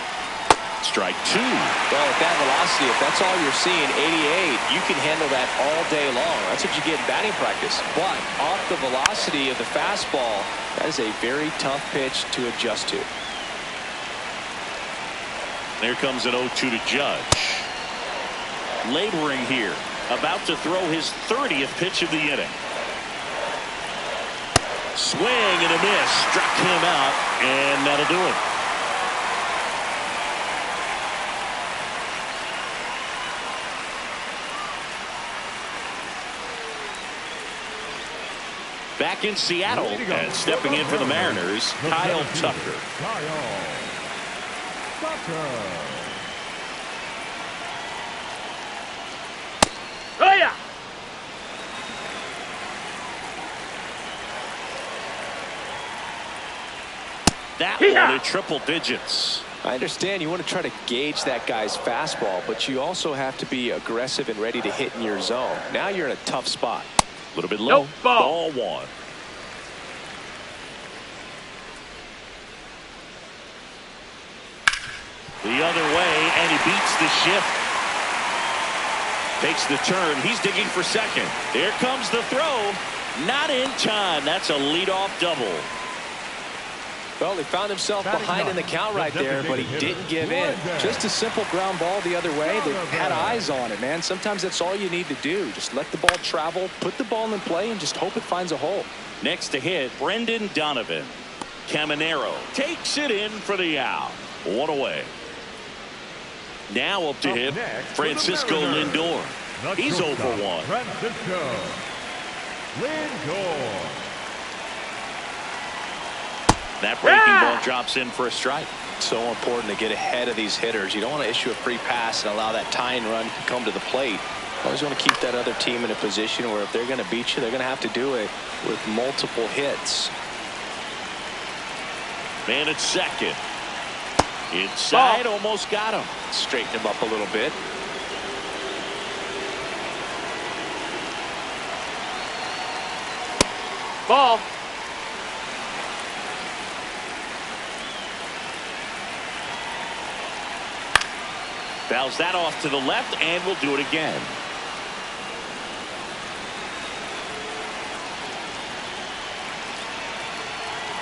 Strike 2. Well, at that velocity, if that's all you're seeing, 88, you can handle that all day long. That's what you get in batting practice. But off the velocity of the fastball, that is a very tough pitch to adjust to. There comes an 0-2 to Judge. Laboring here. About to throw his 30th pitch of the inning. Swing and a miss. Struck him out, and that'll do it. Back in Seattle, and stepping in for the Mariners, Kyle Tucker. Oh, yeah. That one at triple digits. I understand you want to try to gauge that guy's fastball, but you also have to be aggressive and ready to hit in your zone. Now you're in a tough spot. A little bit low. Nope, ball. Ball one. The other way, and he beats the shift. Takes the turn. He's digging for second. Here comes the throw. Not in time. That's a leadoff double. Well, he found himself behind in the count right there, but he didn't give in. Just a simple ground ball the other way. They had eyes on it, man. Sometimes that's all you need to do. Just let the ball travel, put the ball in play, and just hope it finds a hole. Next to hit, Brendan Donovan. Caminero takes it in for the out. One away. Now up to hit, Francisco Lindor. He's 0 for 1. Francisco Lindor. That breaking ball drops in for a strike. So important to get ahead of these hitters. You don't want to issue a free pass and allow that tying run to come to the plate. You always want to keep that other team in a position where if they're going to beat you, they're going to have to do it with multiple hits. Man at second. Inside, almost got him. Straighten him up a little bit. Ball. Fouls that off to the left, and we'll do it again.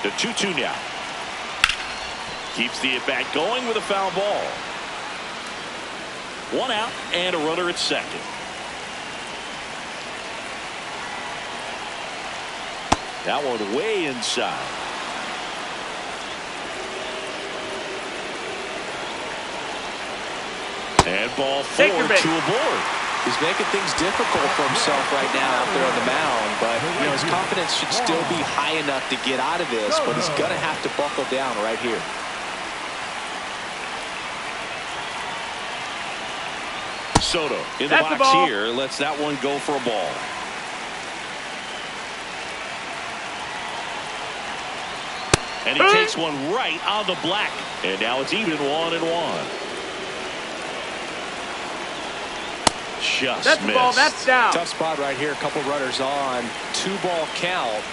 The 2-2 now. Keeps the at-bat going with a foul ball. One out and a runner at second. That one way inside. And ball 4, 2 aboard. He's making things difficult for himself right now out there on the mound, but you know his confidence should still be high enough to get out of this, but he's going to have to buckle down right here. Soto in the box here lets that one go for a ball. And he takes one right on the black, and now it's even 1-1. Just that's missed. The ball. That's down. Tough spot right here. A couple runners on. 2-ball count.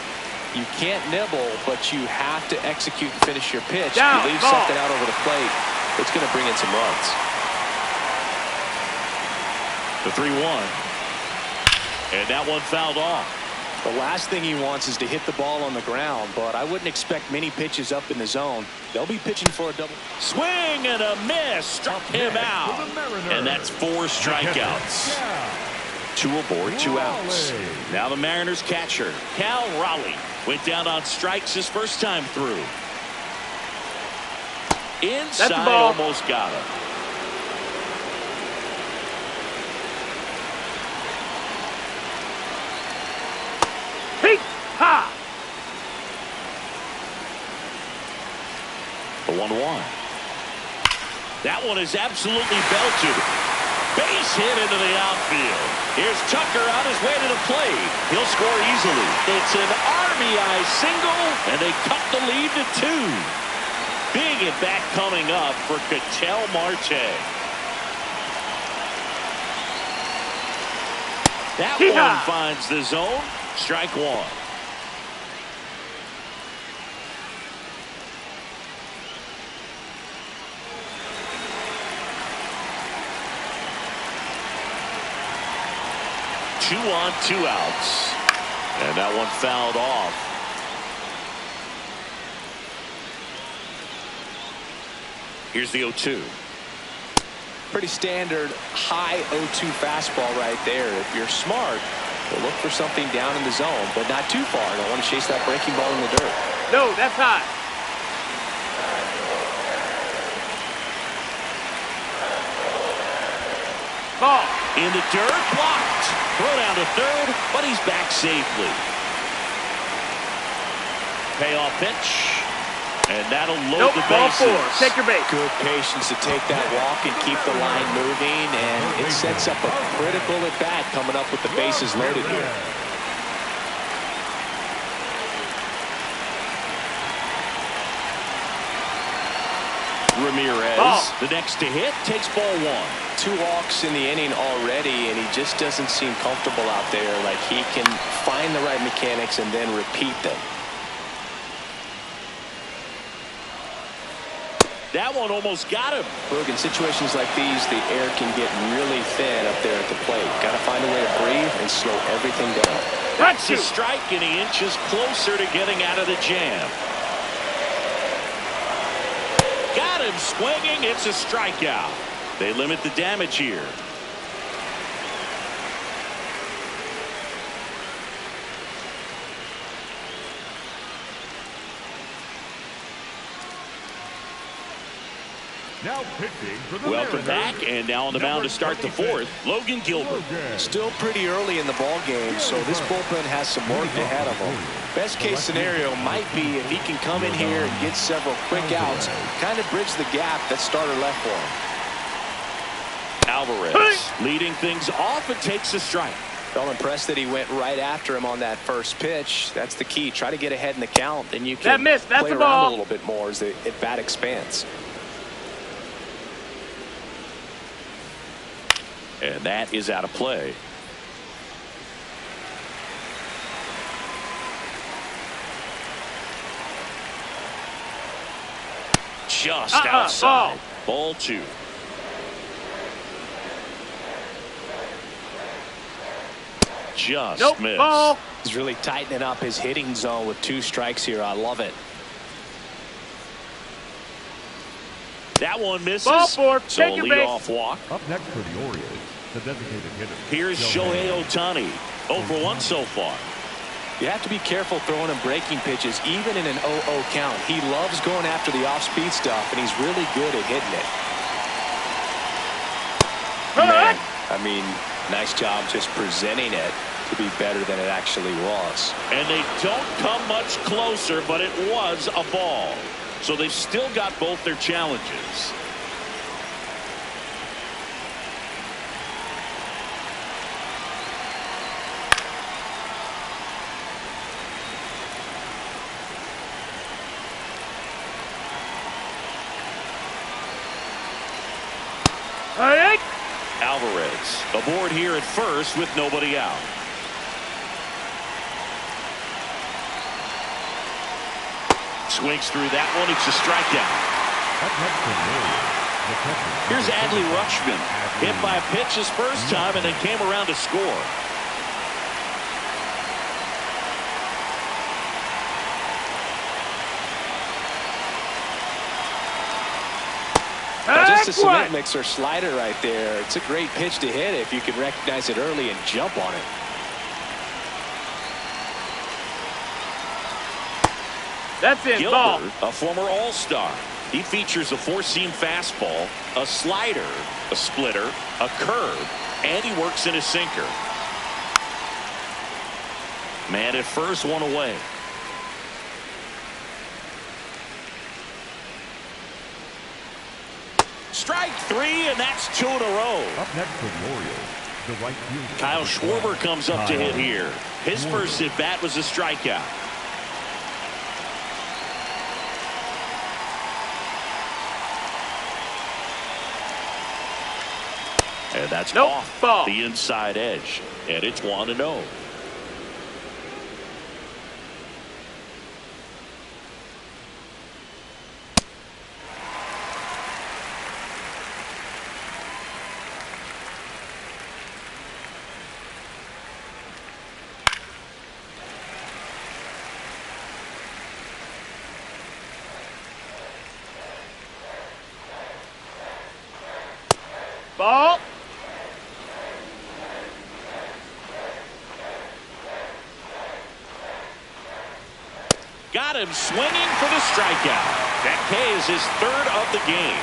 You can't nibble, but you have to execute and finish your pitch. Down, if you leave ball. something out over the plate, it's going to bring in some runs. The 3-1. And that one fouled off. The last thing he wants is to hit the ball on the ground, but I wouldn't expect many pitches up in the zone. They'll be pitching for a double. Swing and a miss. Struck him out. And that's 4 strikeouts. 2 aboard, 2 outs. Now the Mariners catcher, Cal Raleigh, went down on strikes his first time through. Inside, almost got him. Ha! The 1-1. That one is absolutely belted. Base hit into the outfield. Here's Tucker on his way to the plate. He'll score easily. It's an RBI single, and they cut the lead to 2. Big at bat coming up for Ketel Marte. That one finds the zone. Strike 1. Two on, 2 outs. And that one fouled off. Here's the 0-2. Pretty standard high 0-2 fastball right there. If you're smart, He'll look for something down in the zone, but not too far. Don't want to chase that breaking ball in the dirt. No, that's high. Ball. In the dirt, blocked. Throw down to third, but he's back safely. Payoff pitch. And that'll load the Ball bases. 4. Take your base. Good patience to take that walk and keep the line moving, and it sets up a critical at-bat coming up with the bases loaded here. Ramirez, ball. the next to hit, takes ball 1. 2 walks in the inning already, and he just doesn't seem comfortable out there. Like he can find the right mechanics and then repeat them. That one almost got him. Look, in situations like these, the air can get really thin up there at the plate. Got to find a way to breathe and slow everything down. That's a strike, and he inches closer to getting out of the jam. Got him swinging. It's a strikeout. They limit the damage here. Now pitching for the Welcome Mariners, back, and now on the mound to start the 4th, Logan Gilbert. Still pretty early in the ball game, so this bullpen has some work ahead of him. Best case scenario might be if he can come in here and get several quick outs, kind of bridge the gap that starter left for him. Alvarez leading things off and takes a strike. Felt impressed that he went right after him on that first pitch. That's the key. Try to get ahead in the count, then you can That's play the around ball. a little bit more as the at-bat expands. And that is out of play. Just outside. Ball 2. Just missed. Ball. He's really tightening up his hitting zone with 2 strikes here. I love it. That one misses. Ball 4. So Take a your base. leadoff walk. Up next for the Orioles, the designated hitter. Here's Shohei Ohtani. 0 for 1 so far. You have to be careful throwing him breaking pitches, even in an 0-0 count. He loves going after the off-speed stuff, and he's really good at hitting it. Man, I mean, nice job just presenting it to be better than it actually was. And they don't come much closer, but it was a ball. So they've still got both their challenges. Alvarez aboard here at first with nobody out. Swings through that one. It's a strikeout. Up next for the Orioles, the catcher. Here's Adley Rutschman. Hit by a pitch his first time and then came around to score. Just a cement mixer slider right there. It's a great pitch to hit if you can recognize it early and jump on it. That's it. Ball. Gilbert, a former All-Star. He features a 4-seam fastball, a slider, a splitter, a curve, and he works in a sinker. Man at first, one away. Strike 3, and that's 2 in a row. Up next for the Orioles, the right fielder. Kyle Schwarber comes up to hit here. His first at bat was a strikeout. And that's off ball. the inside edge. And it's 1-0. Ball. Got him swinging for the strikeout. That K is his third of the game.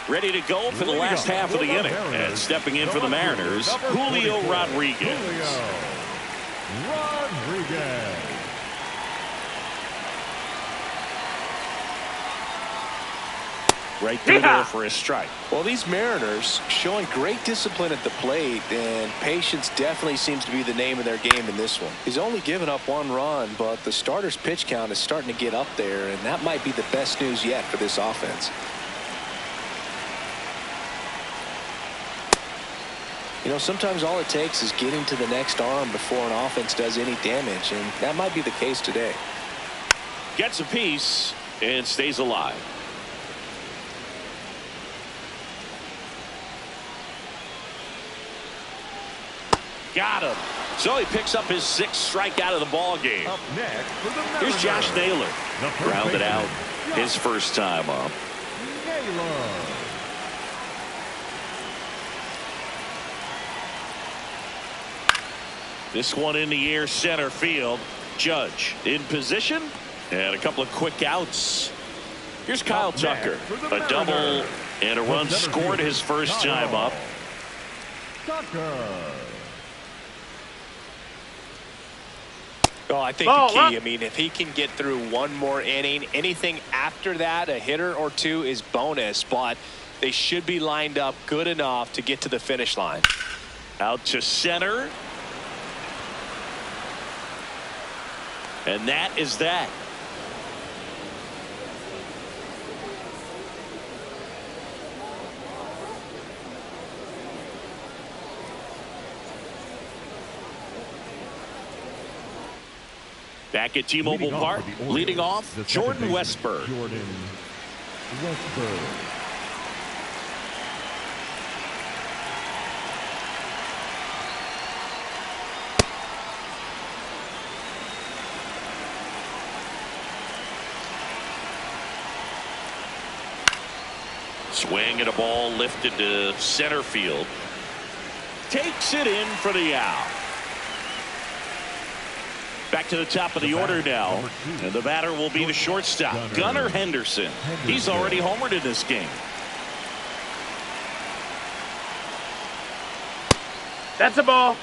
Ready to go for the last half of the inning. And stepping in for the Mariners, Julio Rodriguez. Right through there for a strike. Well, these Mariners showing great discipline at the plate, and patience definitely seems to be the name of their game in this one. He's only given up 1 run, but the starter's pitch count is starting to get up there, and that might be the best news yet for this offense. You know, sometimes all it takes is getting to the next arm before an offense does any damage, and that might be the case today. Gets a piece and stays alive. Got him. So he picks up his 6th strikeout of the ball game. Up next for the Here's Josh Naylor. Grounded out Yep. his first time up. Naylor. This one in the air, center field. Judge in position, and a couple of quick outs. Here's Kyle Tucker. A double and a run scored his first time up. Tucker. Well, I think the key, I mean, if he can get through 1 more inning, anything after that, a hitter or 2 is bonus, but they should be lined up good enough to get to the finish line. Out to center. And that is that. Back at T-Mobile Park, leading off, Jordan Westburg. Jordan Westburg. Swing and a ball lifted to center field. Takes it in for the out. Back to the top of the order now. And the batter will be the shortstop, Gunnar Henderson. He's already homered in this game. That's a ball.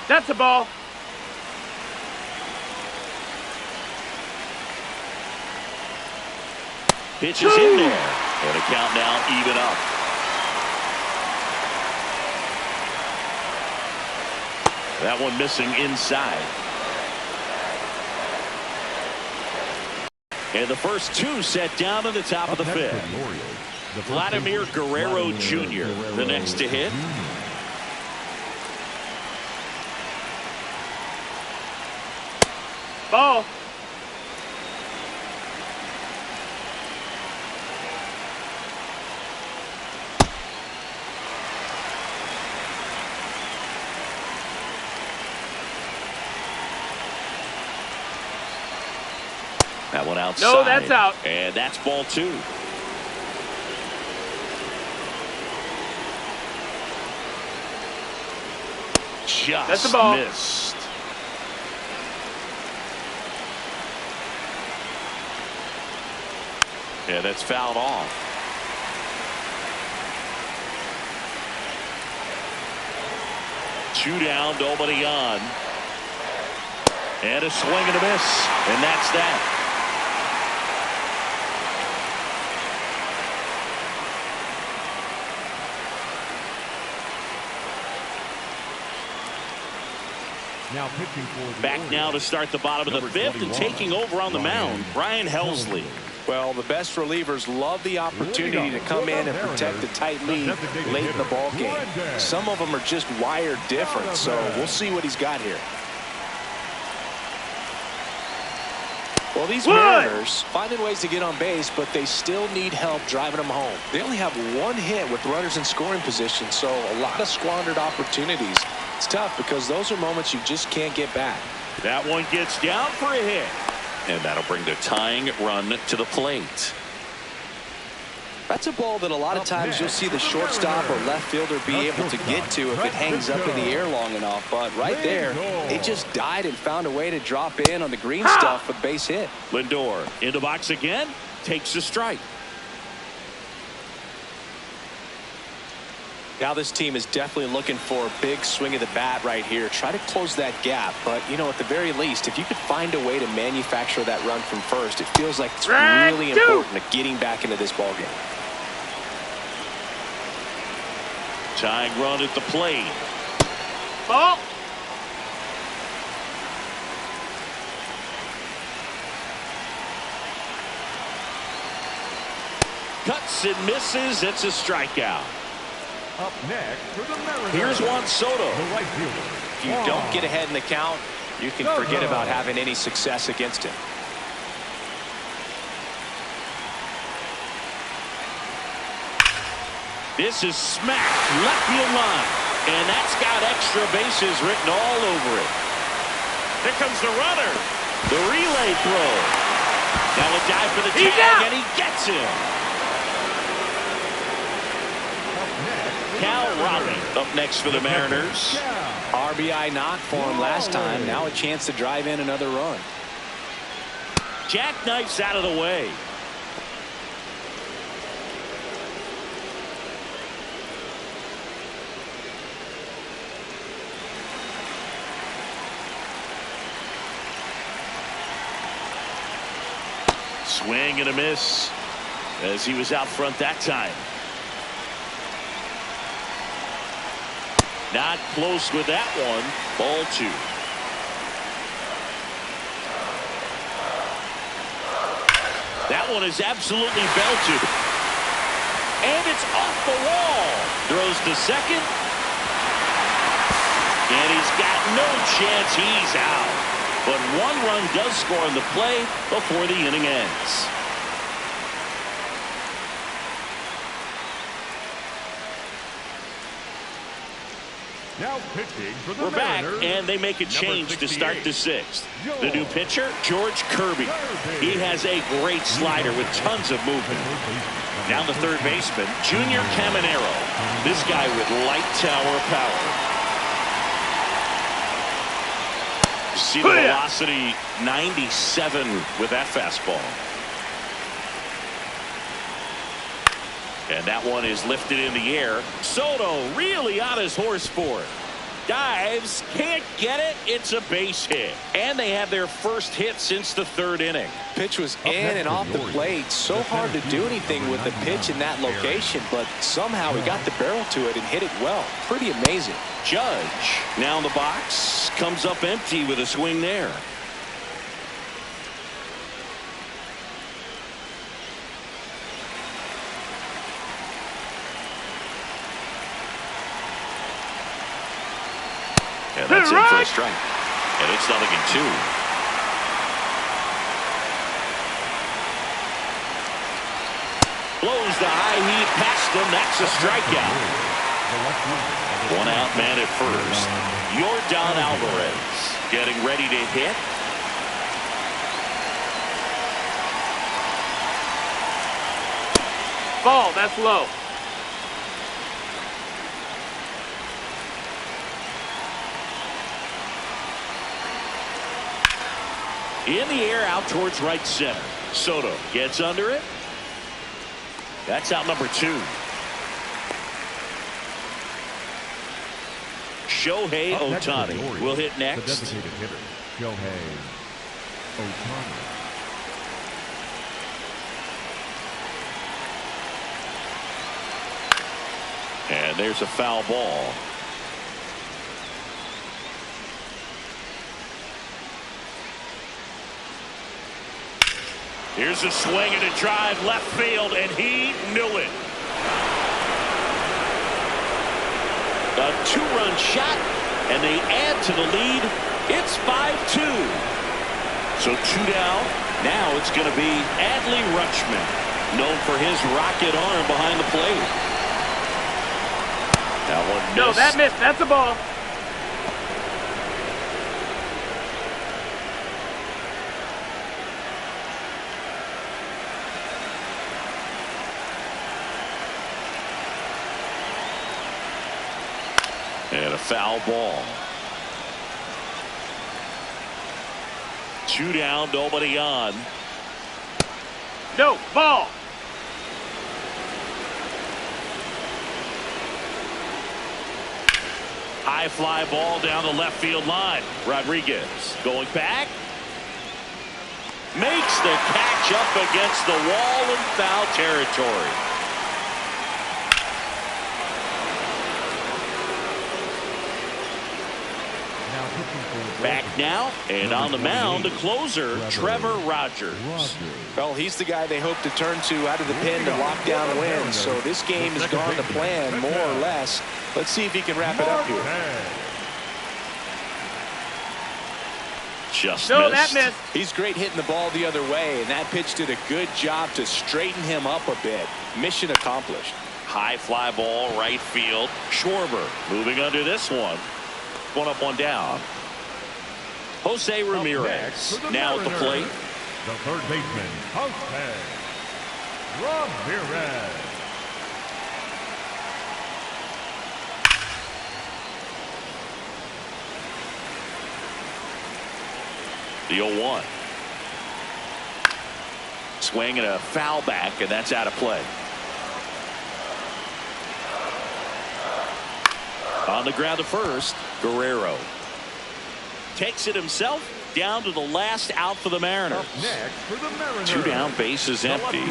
That's a ball. Pitch is in there. And a count now even up. That one missing inside. And the first 2 set down to the top of the 5th. Vladimir Guerrero Jr. the next to hit. Ball. That one outside. No, that's out. And that's ball 2. Just That's the ball. missed. Yeah, that's fouled off. Two down, nobody on. And a swing and a miss. And that's that. Now pitching for the Back now to start the bottom of the 5th and taking over on the mound, Brian Helsley. Well, the best relievers love the opportunity to come in and protect a tight lead late in the ball game. Some of them are just wired different, so we'll see what he's got here. Well, these Wood! Mariners finding ways to get on base, but they still need help driving them home. They only have one hit with runners in scoring position, so a lot of squandered opportunities. It's tough because those are moments you just can't get back. That one gets down for a hit. And that'll bring the tying run to the plate. That's a ball that a lot of times you'll see the shortstop or left fielder be able to get to if it hangs up in the air long enough. But right there, it just died and found a way to drop in on the green stuff with base hit. Lindor in the box again, takes a strike. Now this team is definitely looking for a big swing of the bat right here. Try to close that gap. But, you know, at the very least, if you could find a way to manufacture that run from first, it feels like it's really important to getting back into this ballgame. Tying run at the plate. Ball. Cuts and misses. It's a strikeout. Up next for the Mariners. Here's Juan Soto. The right fielder. If you don't get ahead in the count, you can forget about having any success against him. This is smacked left field line. And that's got extra bases written all over it. Here comes the runner. The relay throw. Now a dive for the He's tag, out. and he gets him. Cal Raleigh up next for the Mariners. RBI knock for him last time. Now a chance to drive in another run. Jackknifes out of the way. Swing and a miss as he was out front that time. Not close with that one. Ball two. That one is absolutely belted. And it's off the wall. Throws to second. And he's got no chance. He's out. But one run does score on the play before the inning ends. Now pitching for the We're back, Mariners. and they make a change to start the sixth. The new pitcher, George Kirby. He has a great slider with tons of movement. Now the third baseman, Junior Caminero. This guy with light tower power. See the velocity, 97 with that fastball. And that one is lifted in the air. Soto really on his horse for it. Dives, can't get it. It's a base hit. And they have their first hit since the third inning. Pitch was in and off the plate. So hard to do anything with the pitch in that location, but somehow he got the barrel to it and hit it well. Pretty amazing. Judge now in the box, comes up empty with a swing there. And that's in for a strike. And it's 0-2. Blows the high heat past him. That's a strikeout. One out man at first. Yordan Alvarez getting ready to hit. Ball. That's low. In the air out towards right center. Soto gets under it. That's out number 2. Shohei Ohtani will hit next. The designated hitter, Shohei Ohtani. And there's a foul ball. Here's a swing and a drive left field, and he knew it. A 2-run shot, and they add to the lead. It's 5-2. So 2 down, Now it's going to be Adley Rutschman, known for his rocket arm behind the plate. That one missed. No, that missed. That's a ball. And a foul ball. 2 down, nobody on. No, ball. High fly ball down the left field line. Rodriguez going back. Makes the catch up against the wall in foul territory. Back now, and on the mound, the closer, Trevor Rogers. Well, he's the guy they hope to turn to out of the pen to lock down wins. So this game has gone to plan, more or less. Let's see if he can wrap it up here. Just No, missed. that missed. He's great hitting the ball the other way, and that pitch did a good job to straighten him up a bit. Mission accomplished. High fly ball, right field. Schwarber moving under this one. 1 up, 1 down. Jose Ramirez now at the plate. The third baseman, Jose Ramirez. The 0-1. Swing and a foul back, and that's out of play. On the ground to first, Guerrero takes it himself down to the last out for the Mariners. Up next for the Mariners. 2 down, bases empty.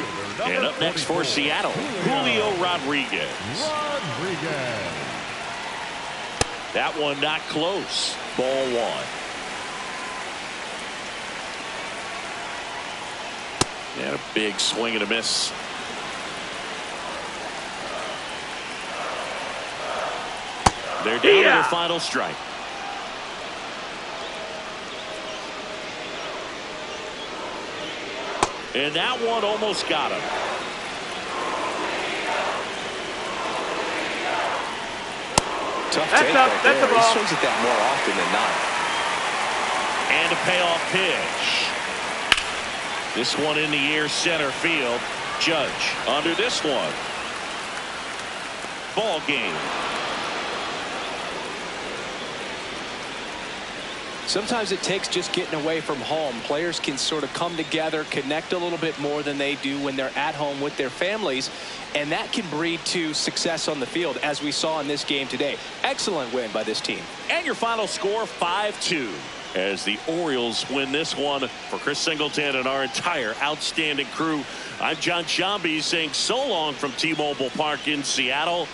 And up next for Seattle, Julio Rodriguez. Rodriguez. That one not close. Ball 1. And a big swing and a miss. They're down to their final strike. And that one almost got him. Tough That's take up. right That's there. a ball. He swings at that more often than not. And a payoff pitch. This one in the air, center field. Judge under this one. Ball game. Sometimes it takes just getting away from home. Players can sort of come together, connect a little bit more than they do when they're at home with their families, and that can breed to success on the field, as we saw in this game today. Excellent win by this team. And your final score, 5-2. As the Orioles win this one. For Chris Singleton and our entire outstanding crew, I'm John Sciambi saying so long from T-Mobile Park in Seattle.